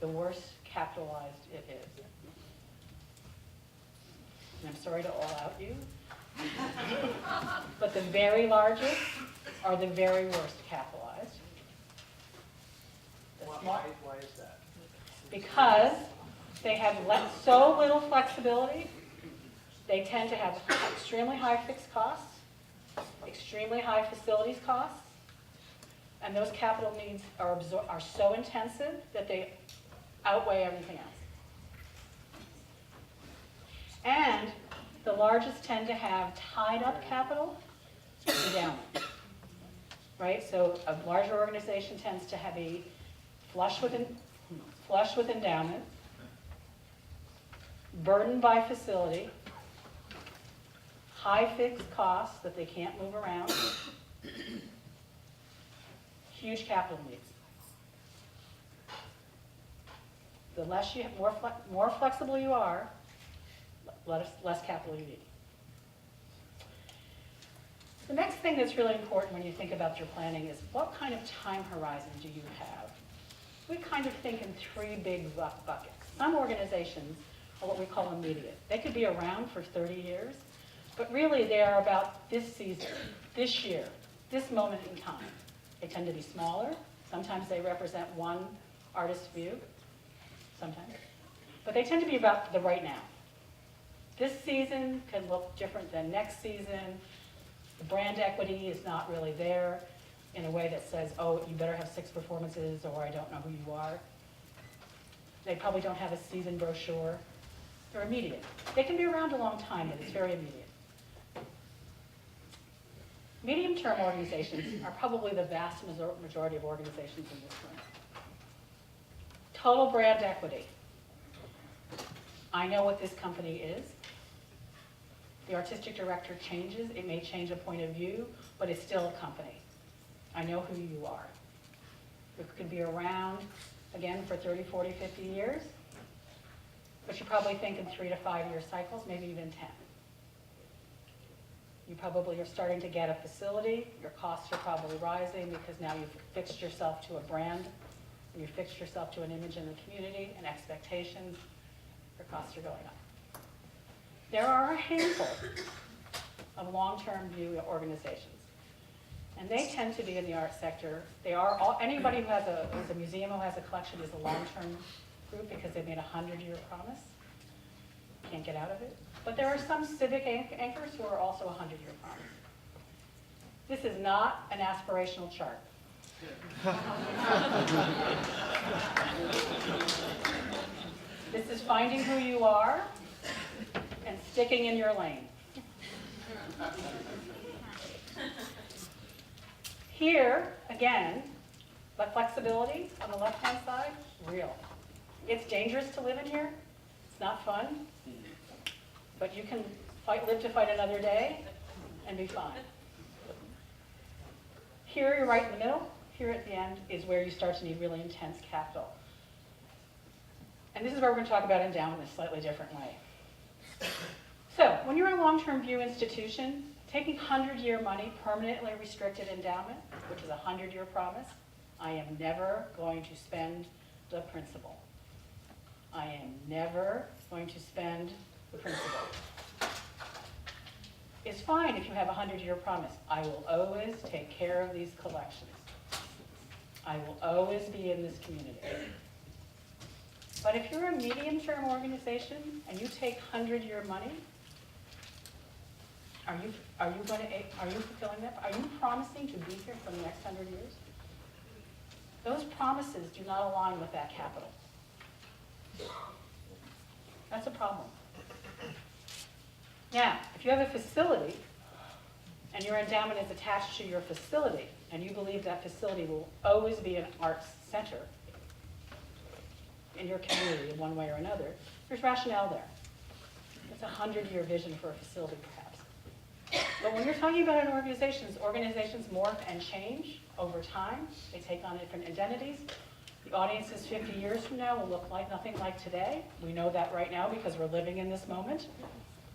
the worse capitalized it is. And I'm sorry to all out you, but the very largest are the very worst capitalized. Why is that? Because they have so little flexibility, they tend to have extremely high fixed costs, extremely high facilities costs, and those capital needs are so intensive that they outweigh everything else. And the largest tend to have tied up capital endowment, right? So a larger organization tends to have a flush with endowment, burdened by facility, high fixed costs that they can't move around, huge capital needs. The less you have, more flexible you are, less capital you need. The next thing that's really important when you think about your planning is what kind of time horizon do you have? We kind of think in three big buckets. Some organizations are what we call immediate. They could be around for 30 years, but really they are about this season, this year, this moment in time. They tend to be smaller. Sometimes they represent one artist's view, sometimes. But they tend to be about the right now. This season can look different than next season. The brand equity is not really there in a way that says, oh, you better have 6 performances or I don't know who you are. They probably don't have a season brochure. They're immediate. They can be around a long time, but it's very immediate. Medium-term organizations are probably the vast majority of organizations in this room. Total brand equity. I know what this company is. The artistic director changes. It may change a point of view, but it's still a company. I know who you are. You could be around, again, for 30, 40, 50 years, but you probably think in 3 to 5 year cycles, maybe even 10. You probably are starting to get a facility. Your costs are probably rising because now you've fixed yourself to a brand, and you've fixed yourself to an image in the community and expectations. Your costs are going up. There are a handful of long-term view organizations, and they tend to be in the art sector. They are anybody who has a museum who has a collection is a long-term group because they've made a 100-year promise. Can't get out of it. But there are some civic anchors who are also a 100-year promise. This is not an aspirational chart. This is finding who you are and sticking in your lane. Here, again, the flexibility on the left-hand side, real. It's dangerous to live in here. It's not fun. But you can live to fight another day and be fine. Here, you're right in the middle. Here at the end is where you start to need really intense capital. And this is where we're going to talk about endowment in a slightly different way. So, when you're a long-term view institution, taking 100-year money, permanently restricted endowment, which is a 100-year promise, I am never going to spend the principal. I am never going to spend the principal. It's fine if you have a 100-year promise. I will always take care of these collections. I will always be in this community. But if you're a medium-term organization and you take 100-year money, are you fulfilling that? Are you promising to be here for the next 100 years? Those promises do not align with that capital. That's a problem. Now, if you have a facility and your endowment is attached to your facility and you believe that facility will always be an arts center in your community in one way or another, there's rationale there. It's a 100-year vision for a facility, perhaps. But when you're talking about an organizations morph and change over time. They take on different identities. The audiences 50 years from now will look like nothing like today. We know that right now because we're living in this moment.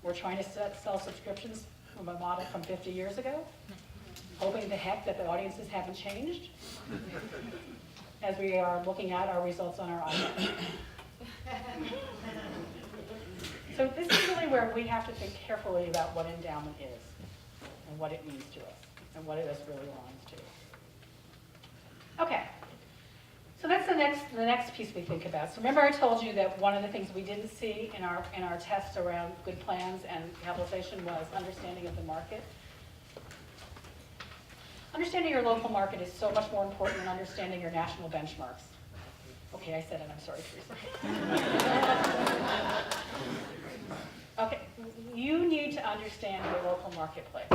We're trying to sell subscriptions from a model from 50 years ago, hoping to heck that the audiences haven't changed as we are looking at our results on our iPad. So this is really where we have to think carefully about what endowment is and what it means to us and what it is really aligns to. Okay, so that's the next piece we think about. So remember I told you that one of the things we didn't see in our tests around good plans and capitalization was understanding of the market. Understanding your local market is so much more important than understanding your national benchmarks. Okay, I said it, I'm sorry, Teresa. Okay, you need to understand your local marketplace.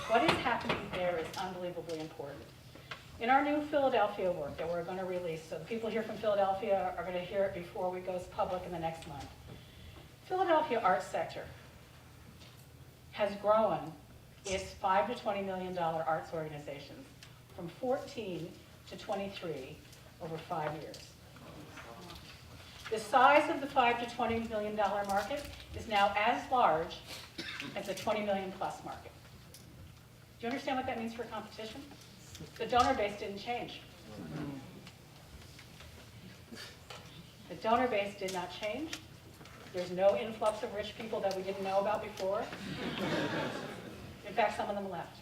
What is happening there is unbelievably important. In our new Philadelphia work that we're going to release, so the people here from Philadelphia are going to hear it before it goes public in the next month. Philadelphia arts sector has grown its $5 to $20 million arts organizations from 14 to 23 over 5 years. The size of the $5 to $20 million market is now as large as a 20 million plus market. Do you understand what that means for competition? The donor base didn't change. The donor base did not change. There's no influx of rich people that we didn't know about before. In fact, some of them left.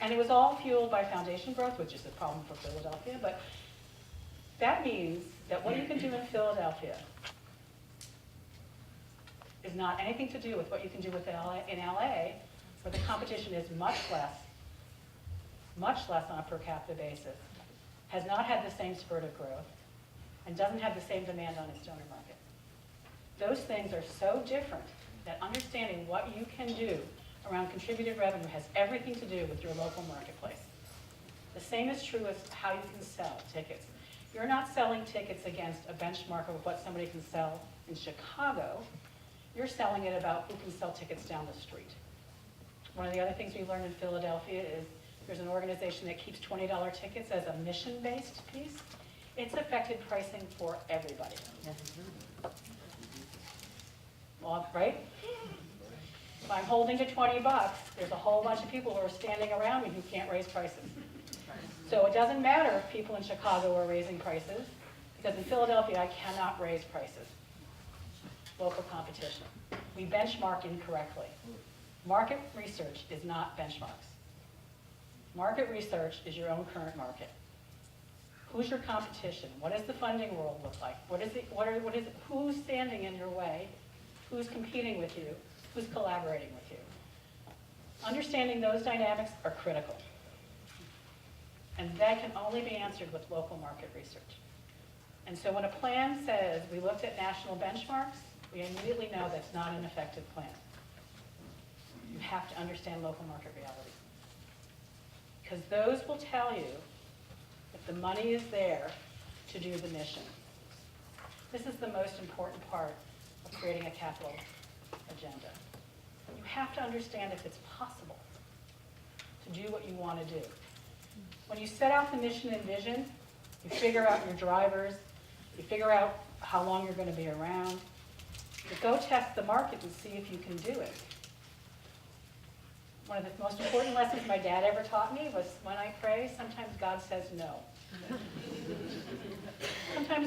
And it was all fueled by foundation growth, which is a problem for Philadelphia, but that means that what you can do in Philadelphia is not anything to do with what you can do in LA, where the competition is much less on a per capita basis, has not had the same spurt of growth, and doesn't have the same demand on its donor market. Those things are so different that understanding what you can do around contributed revenue has everything to do with your local marketplace. The same is true as how you can sell tickets. You're not selling tickets against a benchmark of what somebody can sell in Chicago. You're selling it about who can sell tickets down the street. One of the other things we learned in Philadelphia is there's an organization that keeps $20 tickets as a mission-based piece. It's affected pricing for everybody. Well, right? If I'm holding to $20, there's a whole bunch of people who are standing around me who can't raise prices. So it doesn't matter if people in Chicago are raising prices, because in Philadelphia I cannot raise prices. Local competition. We benchmark incorrectly. Market research is not benchmarks. Market research is your own current market. Who's your competition? What does the funding world look like? Who's standing in your way? Who's competing with you? Who's collaborating with you? Understanding those dynamics are critical. And that can only be answered with local market research. And so when a plan says we looked at national benchmarks, we immediately know that's not an effective plan. You have to understand local market realities. Because those will tell you if the money is there to do the mission. This is the most important part of creating a capital agenda. You have to understand if it's possible to do what you want to do. When you set out the mission and vision, you figure out your drivers, you figure out how long you're going to be around. You go test the market and see if you can do it. One of the most important lessons my dad ever taught me was when I pray, sometimes God says no.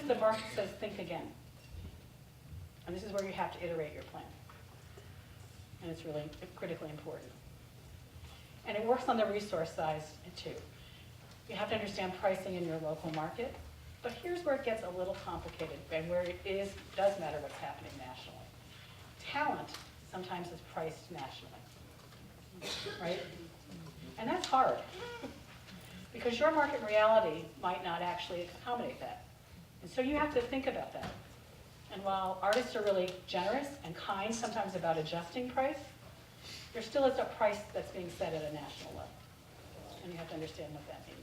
the market says think again. And this is where you have to iterate your plan. And it's really critically important. And it works on the resource side too. You have to understand pricing in your local market. But here's where it gets a little complicated and where it does matter what's happening nationally. Talent sometimes is priced nationally, right? And that's hard because your market reality might not actually accommodate that. And so you have to think about that. And while artists are really generous and kind sometimes about adjusting price, there still is a price that's being set at a national level. And you have to understand what that means.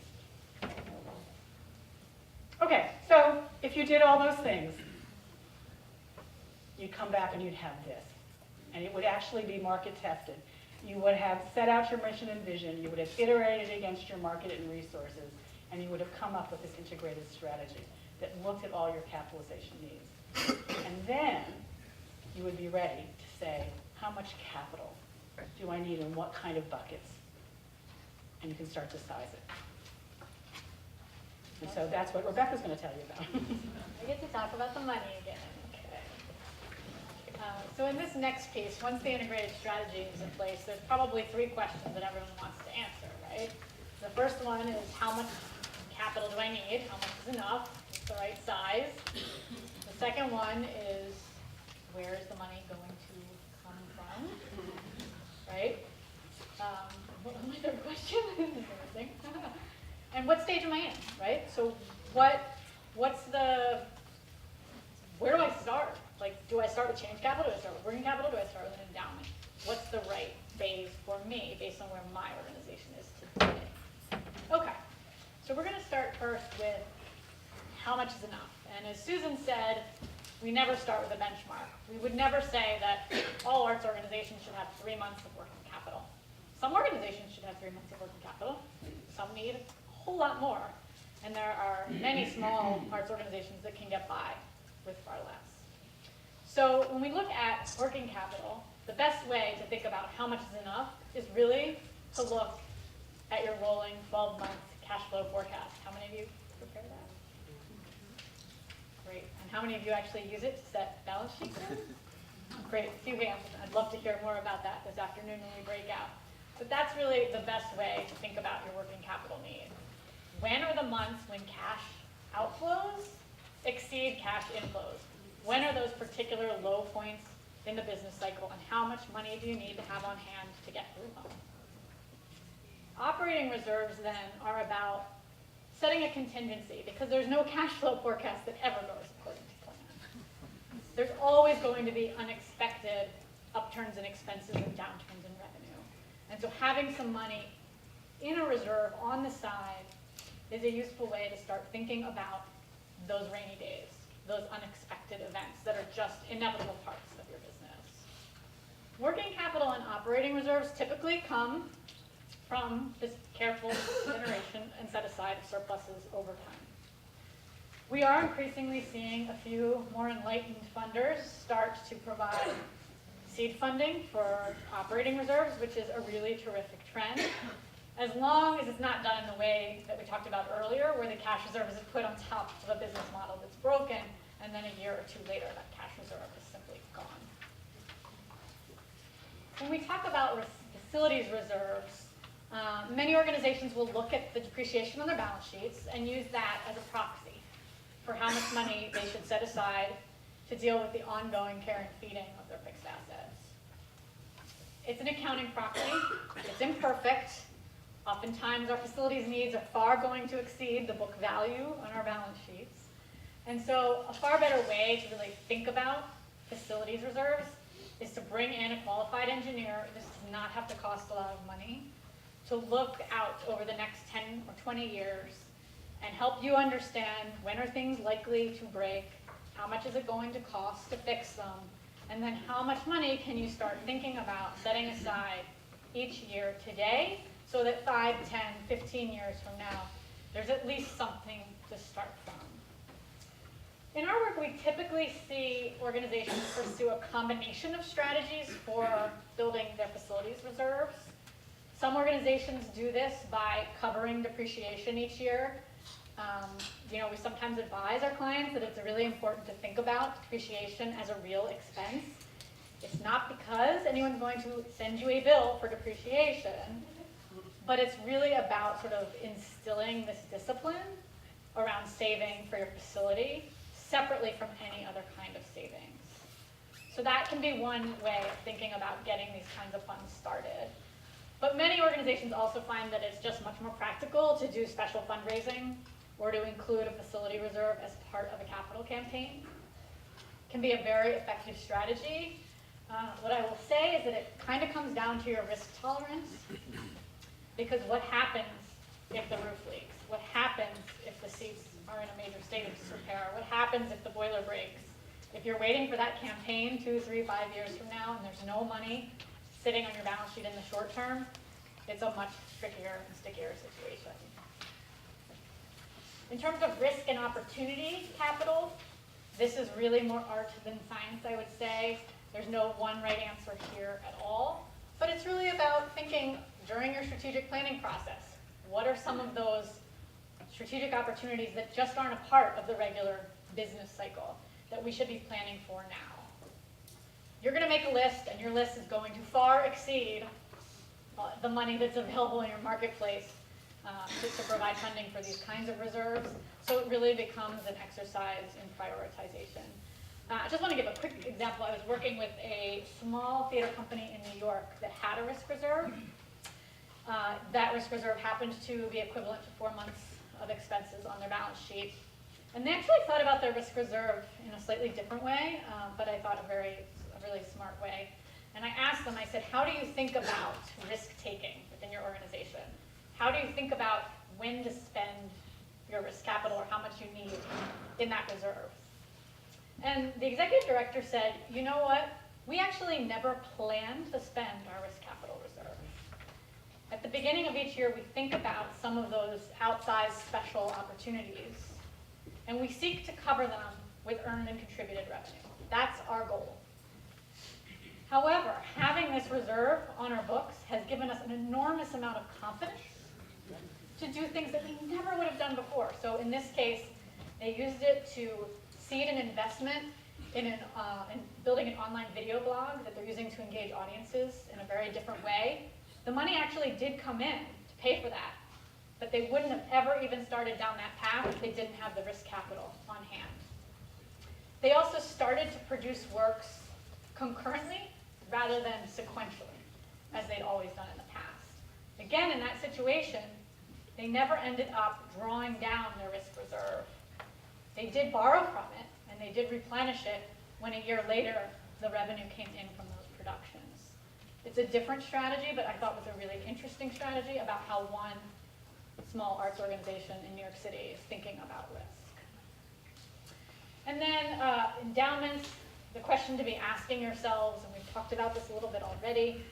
Okay, so if you did all those things, you'd come back and you'd have this. And it would actually be market tested. You would have set out your mission and vision, you would have iterated against your market and resources, and you would have come up with this integrated strategy that looked at all your capitalization needs. And then you would be ready to say, how much capital do I need in what kind of buckets? And you can start to size it. And so that's what Rebecca's going to tell you about. I get to talk about the money again. Okay. So in this next piece, once the integrated strategy is in place, there's probably 3 questions that everyone wants to answer, right? The first one is how much capital do I need? How much is enough? What's the right size? The second one is where is the money going to come from, right? What was my third question? And what stage am I in, right? So what's the, where do I start? Like, do I start with change capital? Do I start with working capital? Do I start with an endowment? What's the right phase for me based on where my organization is today? Okay, so we're gonna start first with how much is enough. And as Susan said, we never start with a benchmark. We would never say that all arts organizations should have 3 months of working capital. Some organizations should have 3 months of working capital. Some need a whole lot more. And there are many small arts organizations that can get by with far less. So when we look at working capital, the best way to think about how much is enough is really to look at your rolling 12-month cash flow forecast. How many of you prepare that? Great. And how many of you actually use it to set balance sheets in? Great, a few hands. I'd love to hear more about that this afternoon when we break out. But that's really the best way to think about your working capital needs. When are the months when cash outflows exceed cash inflows? When are those particular low points in the business cycle, and how much money do you need to have on hand to get through them? Operating reserves then are about setting a contingency, because there's no cash flow forecast that ever goes according to plan. There's always going to be unexpected upturns in expenses and downturns in revenue. And so having some money in a reserve on the side is a useful way to start thinking about those rainy days, those unexpected events that are just inevitable parts of your business. Working capital and operating reserves typically come from this careful generation and set aside of surpluses over time. We are increasingly seeing a few more enlightened funders start to provide seed funding for operating reserves, which is a really terrific trend, as long as it's not done in the way that we talked about earlier, where the cash reserve is put on top of a business model that's broken, and then a year or 2 later, that cash reserve is simply gone. When we talk about facilities reserves, many organizations will look at the depreciation on their balance sheets and use that as a proxy for how much money they should set aside to deal with the ongoing care and feeding of their fixed assets. It's an accounting proxy. It's imperfect. Oftentimes, our facilities needs are far going to exceed the book value on our balance sheets. And so a far better way to really think about facilities reserves is to bring in a qualified engineer. This does not have to cost a lot of money, to look out over the next 10 or 20 years and help you understand when are things likely to break, how much is it going to cost to fix them, and then how much money can you start thinking about setting aside each year today so that 5, 10, 15 years from now, there's at least something to start from. In our work, we typically see organizations pursue a combination of strategies for building their facilities reserves. Some organizations do this by covering depreciation each year. We sometimes advise our clients that it's really important to think about depreciation as a real expense. It's not because anyone's going to send you a bill for depreciation, but it's really about sort of instilling this discipline around saving for your facility separately from any other kind of savings. So that can be one way of thinking about getting these kinds of funds started. But many organizations also find that it's just much more practical to do special fundraising or to include a facility reserve as part of a capital campaign. It can be a very effective strategy. What I will say is that it kind of comes down to your risk tolerance, because what happens if the roof leaks? What happens if the seats are in a major state of disrepair? What happens if the boiler breaks? If you're waiting for that campaign 2, 3, 5 years from now and there's no money sitting on your balance sheet in the short term, it's a much trickier and stickier situation. In terms of risk and opportunity capital, this is really more art than science, I would say. There's no one right answer here at all, but it's really about thinking during your strategic planning process, what are some of those strategic opportunities that just aren't a part of the regular business cycle that we should be planning for now? You're going to make a list, and your list is going to far exceed the money that's available in your marketplace to provide funding for these kinds of reserves. So it really becomes an exercise in prioritization. I just want to give a quick example. I was working with a small theater company in New York that had a risk reserve. That risk reserve happened to be equivalent to 4 months of expenses on their balance sheet. And they actually thought about their risk reserve in a slightly different way, but I thought a really smart way. And I asked them, I said, how do you think about risk-taking within your organization? How do you think about when to spend your risk capital or how much you need in that reserve? And the executive director said, you know what? We actually never plan to spend our risk capital reserve. At the beginning of each year, we think about some of those outsized special opportunities, and we seek to cover them with earned and contributed revenue. That's our goal. However, having this reserve on our books has given us an enormous amount of confidence to do things that we never would have done before. So in this case, they used it to seed an investment in building an online video blog that they're using to engage audiences in a very different way. The money actually did come in to pay for that, but they wouldn't have ever even started down that path if they didn't have the risk capital on hand. They also started to produce works concurrently rather than sequentially, as they'd always done in the past. Again, in that situation, they never ended up drawing down their risk reserve. They did borrow from it, and they did replenish it when a year later the revenue came in from those productions. It's a different strategy, but I thought was a really interesting strategy about how one small arts organization in New York City is thinking about risk. And then endowments, the question to be asking yourselves, and we've talked about this a little bit already,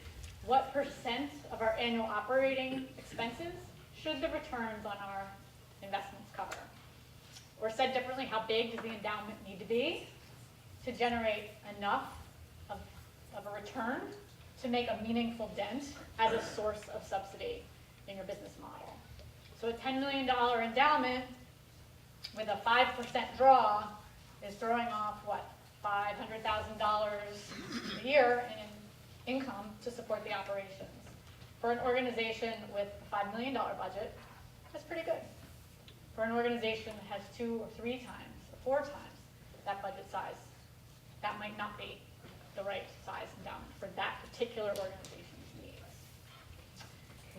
what percent of our annual operating expenses should the returns on our investments cover? Or said differently, how big does the endowment need to be to generate enough of a return to make a meaningful dent as a source of subsidy in your business model? So a $10 million endowment with a 5% draw is throwing off, what, $500,000 a year in income to support the operations. For an organization with a $5 million budget, that's pretty good. For an organization that has 2 or 3 times, or 4 times that budget size, that might not be the right size endowment for that particular organization's needs.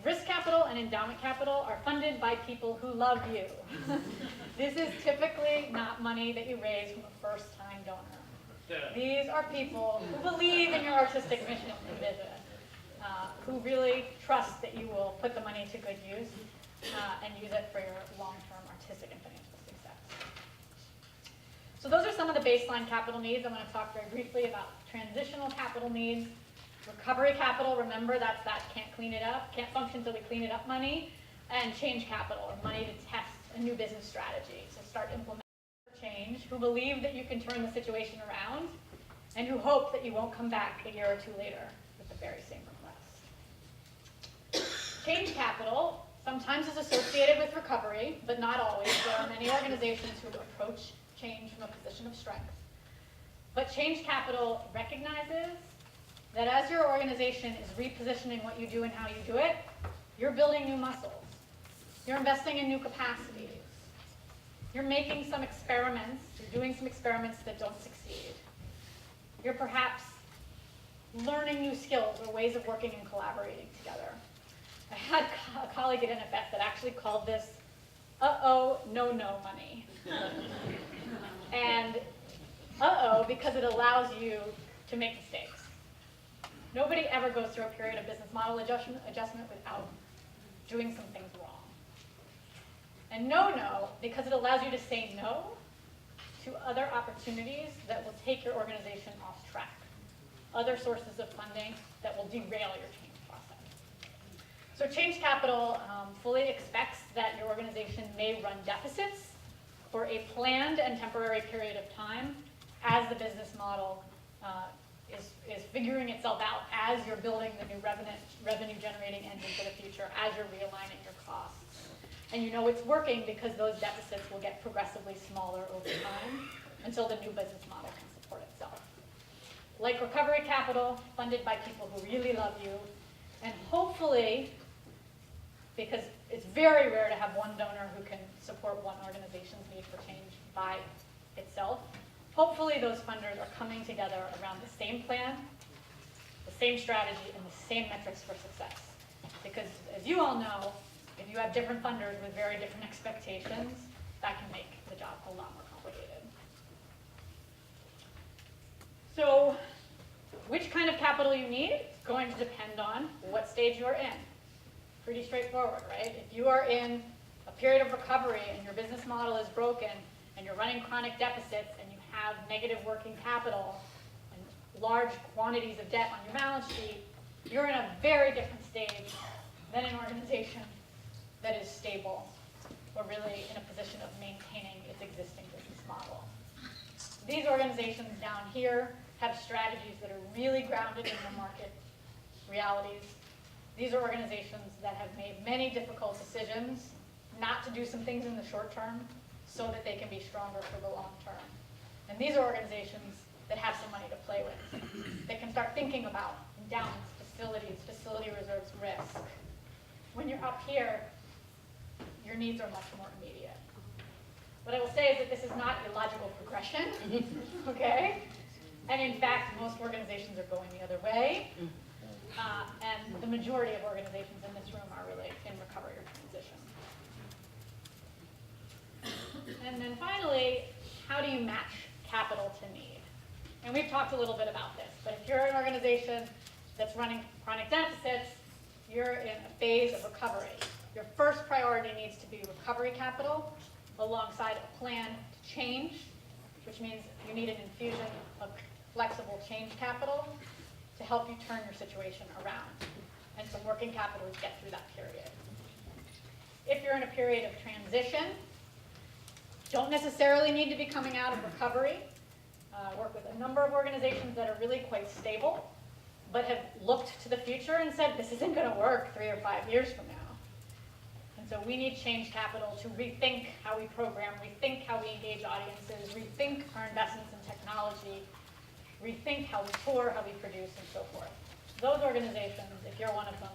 Risk capital and endowment capital are funded by people who love you. This is typically not money that you raise from a first-time donor. These are people who believe in your artistic mission and vision, who really trust that you will put the money to good use and use it for your long-term artistic and financial success. So those are some of the baseline capital needs. I'm going to talk very briefly about transitional capital needs. Recovery capital, remember that's that can't clean it up, can't function until we clean it up money. And change capital, or money to test a new business strategy. So start implementing change, who believe that you can turn the situation around, and who hope that you won't come back a year or 2 later with the very same request. Change capital sometimes is associated with recovery, but not always. There are many organizations who approach change from a position of strength. But change capital recognizes that as your organization is repositioning what you do and how you do it, you're building new muscles. You're investing in new capacities. You're making some experiments, you're doing some experiments that don't succeed. You're perhaps learning new skills or ways of working and collaborating together. I had a colleague at NFS that actually called this uh-oh, no-no money. And uh-oh, because it allows you to make mistakes. Nobody ever goes through a period of business model adjustment without doing some things wrong. And no-no, because it allows you to say no to other opportunities that will take your organization off track, other sources of funding that will derail your change process. So change capital fully expects that your organization may run deficits for a planned and temporary period of time as the business model is figuring itself out, as you're building the new revenue generating engine for the future, as you're realigning your costs. And you know it's working because those deficits will get progressively smaller over time until the new business model can support itself. Like recovery capital, funded by people who really love you, and hopefully, because it's very rare to have one donor who can support one organization's need for change by itself, hopefully those funders are coming together around the same plan, the same strategy, and the same metrics for success. Because as you all know, if you have different funders with very different expectations, that can make the job a lot more complicated. So, which kind of capital you need is going to depend on what stage you're in. Pretty straightforward, right? If you are in a period of recovery and your business model is broken and you're running chronic deficits and you have negative working capital and large quantities of debt on your balance sheet, you're in a very different stage than an organization that is stable or really in a position of maintaining its existing business model. These organizations down here have strategies that are really grounded in the market realities. These are organizations that have made many difficult decisions not to do some things in the short term so that they can be stronger for the long term. And these are organizations that have some money to play with. They can start thinking about endowments, facilities, facility reserves, risk. When you're up here, your needs are much more immediate. What I will say is that this is not a logical progression, okay? And in fact, most organizations are going the other way. And the majority of organizations in this room are really in recovery or transition. And then finally, how do you match capital to need? And we've talked a little bit about this, but if you're an organization that's running chronic deficits, you're in a phase of recovery. Your first priority needs to be recovery capital alongside a plan to change, which means you need an infusion of flexible change capital to help you turn your situation around, and some working capital to get through that period. If you're in a period of transition, don't necessarily need to be coming out of recovery. Work with a number of organizations that are really quite stable, but have looked to the future and said, this isn't going to work 3 or 5 years from now. And so we need change capital to rethink how we program, rethink how we engage audiences, rethink our investments in technology, rethink how we tour, how we produce, and so forth. Those organizations, if you're one of them,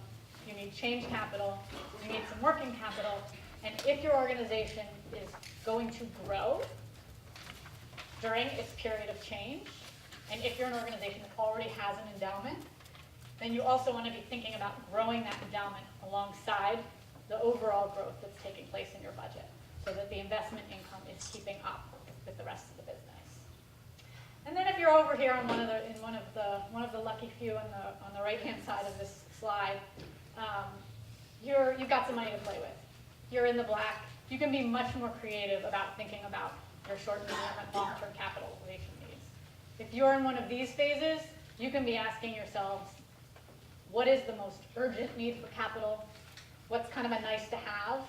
you need change capital, you need some working capital, and if your organization is going to grow during its period of change, and if you're an organization that already has an endowment, then you also want to be thinking about growing that endowment alongside the overall growth that's taking place in your budget, so that the investment income is keeping up with the rest of the business. And then if you're over here on one of the lucky few on the right-hand side of this slide, you've got some money to play with. You're in the black. You can be much more creative about thinking about your short, medium, and long-term capitalization needs. If you're in one of these phases, you can be asking yourselves, what is the most urgent need for capital? What's kind of a nice to have?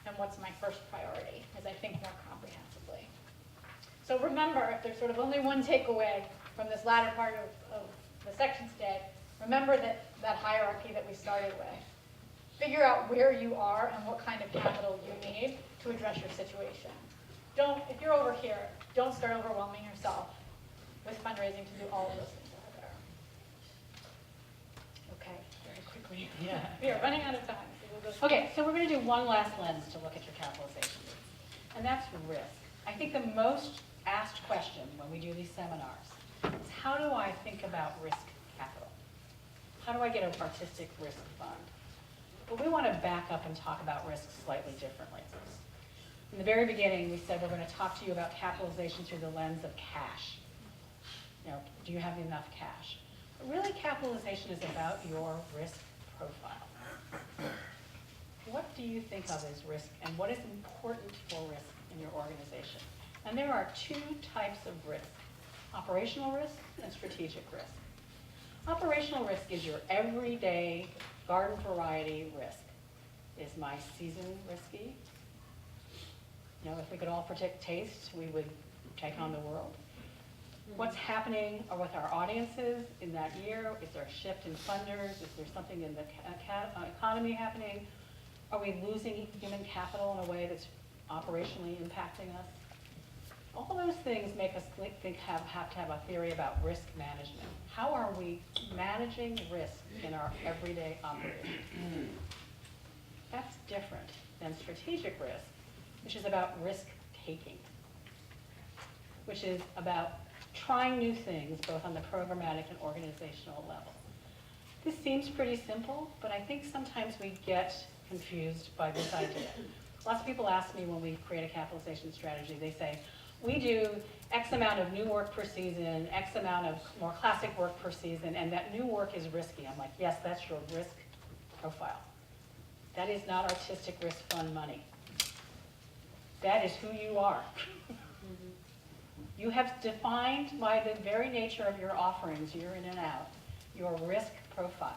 And what's my first priority, as I think more comprehensively. So remember, if there's sort of only one takeaway from this latter part of the section today, remember that hierarchy that we started with. Figure out where you are and what kind of capital you need to address your situation. If you're over here, don't start overwhelming yourself with fundraising to do all of those things over there. Okay, very quickly. Yeah. We are running out of time. So we'll go Okay, so we're going to do one last lens to look at your capitalization, and that's risk. I think the most asked question when we do these seminars is, how do I think about risk capital? How do I get an artistic risk fund? But we want to back up and talk about risk slightly differently. In the very beginning, we said we're going to talk to you about capitalization through the lens of cash. Do you have enough cash? But really, capitalization is about your risk profile. What do you think of as risk, and what is important for risk in your organization? And there are two types of risk: operational risk and strategic risk. Operational risk is your everyday garden variety risk. Is my season risky? If we could all predict taste, we would take on the world. What's happening with our audiences in that year? Is there a shift in funders? Is there something in the economy happening? Are we losing human capital in a way that's operationally impacting us? All those things make us have to have a theory about risk management. How are we managing risk in our everyday operations? That's different than strategic risk, which is about risk taking, which is about trying new things both on the programmatic and organizational level. This seems pretty simple, but I think sometimes we get confused by this idea. Lots of people ask me when we create a capitalization strategy, they say, we do X amount of new work per season, X amount of more classic work per season, and that new work is risky. I'm like, yes, that's your risk profile. That is not artistic risk fund money. That is who you are. You have defined by the very nature of your offerings, year in and out, your risk profile.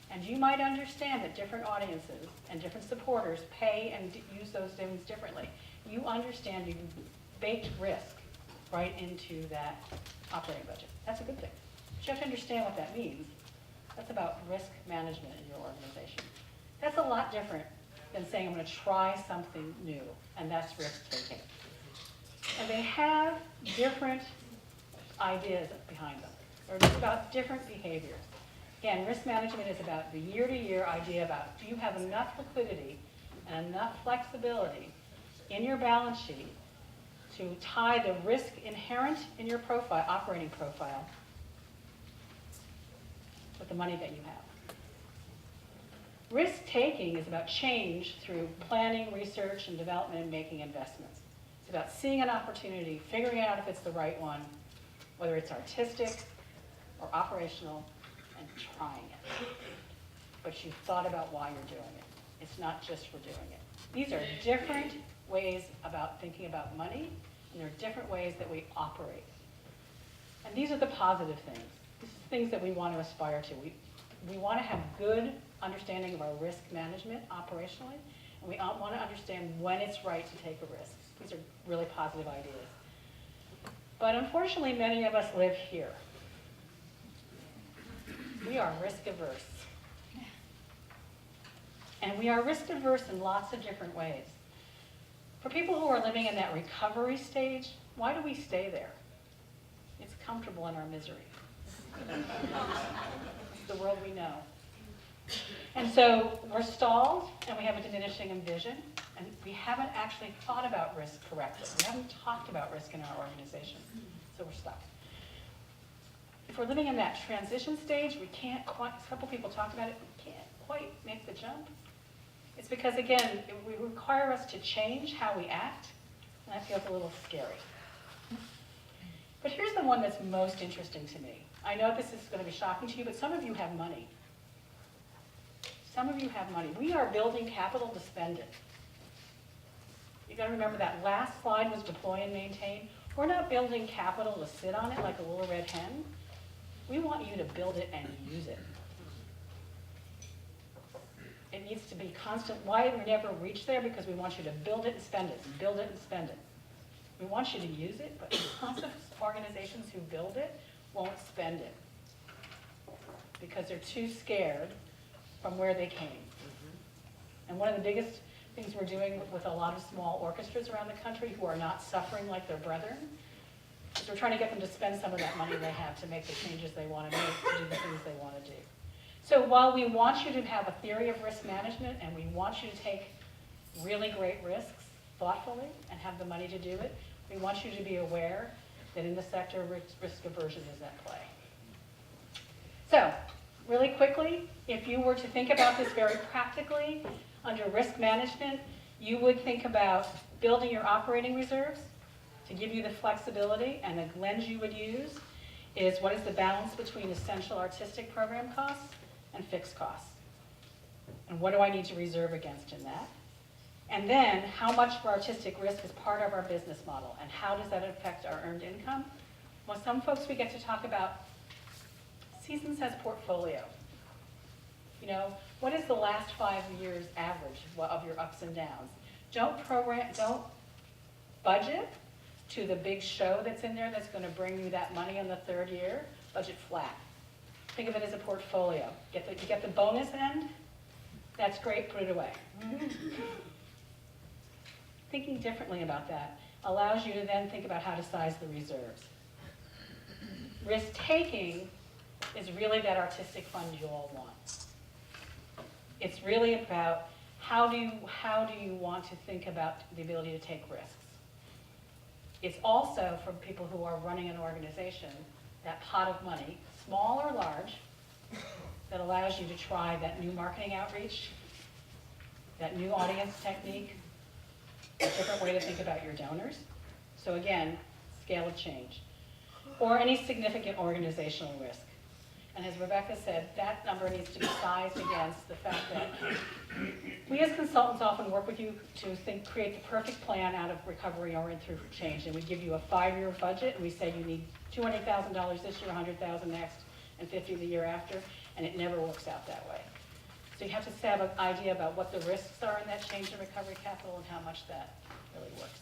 And you might understand that different audiences and different supporters pay and use those things differently. You understand you baked risk right into that operating budget. That's a good thing. But you have to understand what that means. That's about risk management in your organization. That's a lot different than saying I'm going to try something new, and that's risk taking. And they have different ideas behind them. They're about different behaviors. Again, risk management is about the year-to-year idea about, do you have enough liquidity and enough flexibility in your balance sheet to tie the risk inherent in your profile, operating profile, with the money that you have. Risk-taking is about change through planning, research, and development, and making investments. It's about seeing an opportunity, figuring out if it's the right one, whether it's artistic or operational, and trying it. But you've thought about why you're doing it. It's not just for doing it. These are different ways about thinking about money, and there are different ways that we operate. And these are the positive things. These are things that we want to aspire to. We want to have good understanding of our risk management operationally, and we want to understand when it's right to take a risk. These are really positive ideas. But unfortunately, many of us live here. We are risk averse. And we are risk averse in lots of different ways. For people who are living in that recovery stage, why do we stay there? It's comfortable in our misery. It's the world we know. And so we're stalled, and we have a diminishing in vision, and we haven't actually thought about risk correctly. We haven't talked about risk in our organization, so we're stuck. If we're living in that transition stage, we can't quite, a couple people talked about it, we can't quite make the jump. It's because, again, it will require us to change how we act, and that feels a little scary. But here's the one that's most interesting to me. I know this is going to be shocking to you, but some of you have money. Some of you have money. We are building capital to spend it. You got to remember that last slide was deploy and maintain. We're not building capital to sit on it like a little red hen. We want you to build it and use it. It needs to be constant. Why we never reach there? Because we want you to build it and spend it, and build it and spend it. We want you to use it, but lots of organizations who build it won't spend it because they're too scared from where they came. And one of the biggest things we're doing with a lot of small orchestras around the country who are not suffering like their brethren is we're trying to get them to spend some of that money they have to make the changes they want to make, to do the things they want to do. So while we want you to have a theory of risk management and we want you to take really great risks thoughtfully and have the money to do it, we want you to be aware that in the sector, risk aversion is at play. So, really quickly, if you were to think about this very practically, under risk management, you would think about building your operating reserves to give you the flexibility, and the lens you would use is what is the balance between essential artistic program costs and fixed costs? And what do I need to reserve against in that? And then, how much for artistic risk is part of our business model, and how does that affect our earned income? Well, some folks we get to talk about Seasons has portfolio. You know, what is the last 5 years average of your ups and downs? Don't budget to the big show that's in there that's going to bring you that money in the 3rd year. Budget flat. Think of it as a portfolio. You get the bonus end, that's great, put it away. Thinking differently about that allows you to then think about how to size the reserves. Risk-taking is really that artistic fund you all want. It's really about how do you want to think about the ability to take risks. It's also for people who are running an organization, that pot of money, small or large, that allows you to try that new marketing outreach, that new audience technique, a different way to think about your donors. So again, scale of change. Or any significant organizational risk. And as Rebecca said, that number needs to be sized against the fact that we as consultants often work with you to create the perfect plan out of recovery or in through change. And we give you a 5-year budget, and we say you need $200,000 this year, $100,000 next, and $50,000 the year after, and it never works out that way. So you have to have an idea about what the risks are in that change in recovery capital and how much that really works.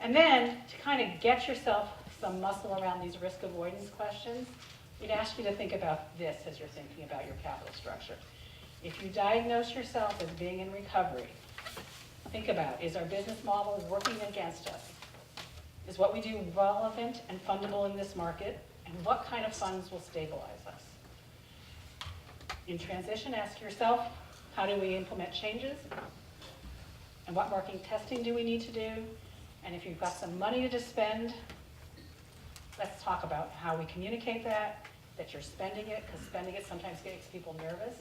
And then, to kind of get yourself some muscle around these risk avoidance questions, we'd ask you to think about this as you're thinking about your capital structure. If you diagnose yourself as being in recovery, think about, is our business model working against us? Is what we do relevant and fundable in this market? And what kind of funds will stabilize us? In transition, ask yourself, how do we implement changes? And what marketing testing do we need to do? And if you've got some money to spend, let's talk about how we communicate that you're spending it, because spending it sometimes makes people nervous.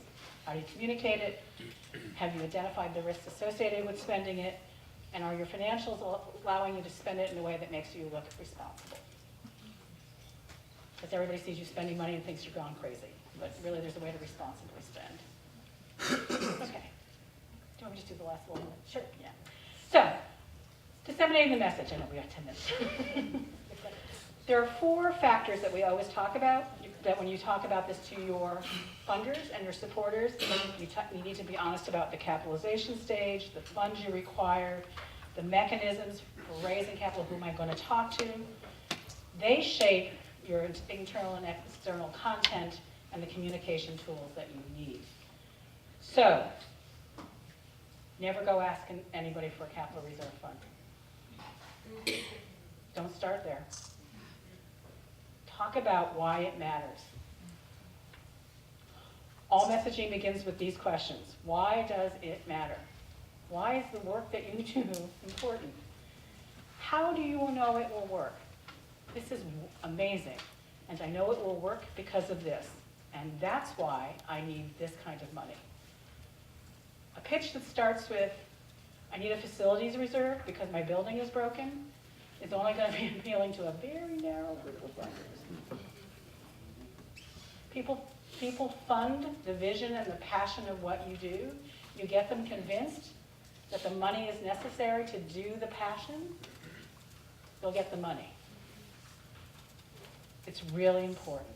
How do you communicate it? Have you identified the risks associated with spending it? And are your financials allowing you to spend it in a way that makes you look responsible? Because everybody sees you spending money and thinks you're gone crazy. But really, there's a way to responsibly spend. Okay. Do you want me to just do the last little minute? Sure, yeah. So, disseminating the message. I know we got 10 minutes. There are 4 factors that we always talk about, that when you talk about this to your funders and your supporters, you need to be honest about the capitalization stage, the funds you require, the mechanisms for raising capital, who am I going to talk to. They shape your internal and external content and the communication tools that you need. So, never go asking anybody for a capital reserve fund. Don't start there. Talk about why it matters. All messaging begins with these questions. Why does it matter? Why is the work that you do important? How do you know it will work? This is amazing, and I know it will work because of this, and that's why I need this kind of money. A pitch that starts with, I need a facilities reserve because my building is broken, is only going to be appealing to a very narrow group of funders. People fund the vision and the passion of what you do. You get them convinced that the money is necessary to do the passion, they'll get the money. It's really important.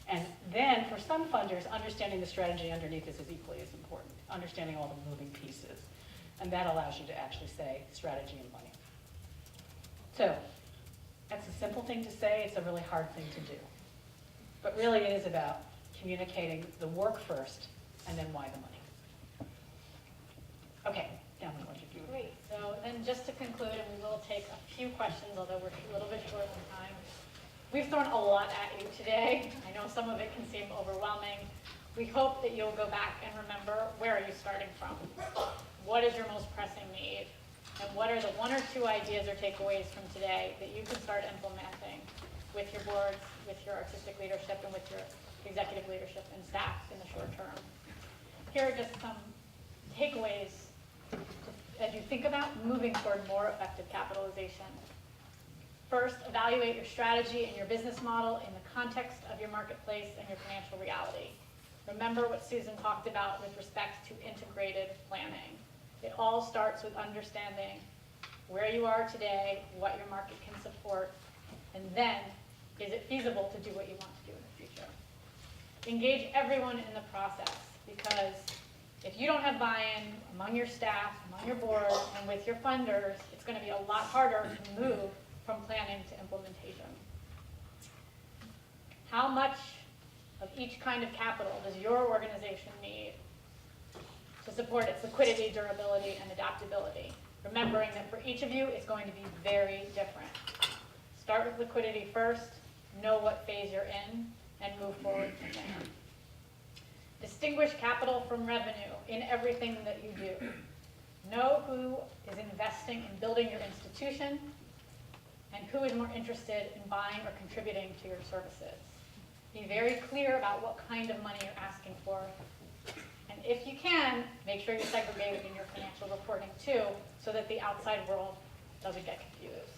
And then for some funders, understanding the strategy underneath this is equally as important, understanding all the moving pieces. And that allows you to actually say strategy and money. So, that's a simple thing to say, it's a really hard thing to do. But really it is about communicating the work first, and then why the money. Okay, down the budget. Great, so then just to conclude, and we will take a few questions, although we're a little bit short on time. We've thrown a lot at you today. I know some of it can seem overwhelming. We hope that you'll go back and remember, where are you starting from? What is your most pressing need? And what are the one or two ideas or takeaways from today that you can start implementing with your boards, with your artistic leadership, and with your executive leadership and staff in the short term? Here are just some takeaways as you think about moving toward more effective capitalization. First, evaluate your strategy and your business model in the context of your marketplace and your financial reality. Remember what Susan talked about with respect to integrated planning. It all starts with understanding where you are today, what your market can support, and then, is it feasible to do what you want to do in the future? Engage everyone in the process, because if you don't have buy-in among your staff, among your board, and with your funders, it's going to be a lot harder to move from planning to implementation. How much of each kind of capital does your organization need to support its liquidity, durability, and adaptability? Remembering that for each of you, it's going to be very different. Start with liquidity first, know what phase you're in, and move forward from there. Distinguish capital from revenue in everything that you do. Know who is investing in building your institution and who is more interested in buying or contributing to your services. Be very clear about what kind of money you're asking for. And if you can, make sure you segregate it in your financial reporting too, so that the outside world doesn't get confused.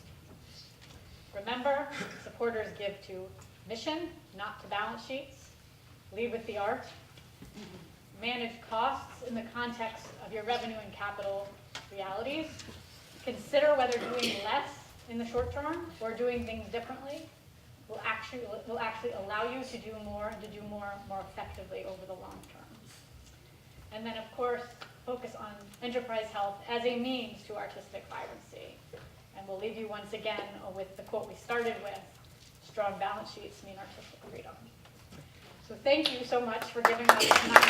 Remember, supporters give to mission, not to balance sheets. Lead with the art. Manage costs in the context of your revenue and capital realities. Consider whether doing less in the short term or doing things differently will actually allow you to do more and to do more effectively over the long term. And then, of course, focus on enterprise health as a means to artistic vibrancy. And we'll leave you once again with the quote we started with: strong balance sheets mean artistic freedom. So thank you so much for giving us 9 minutes.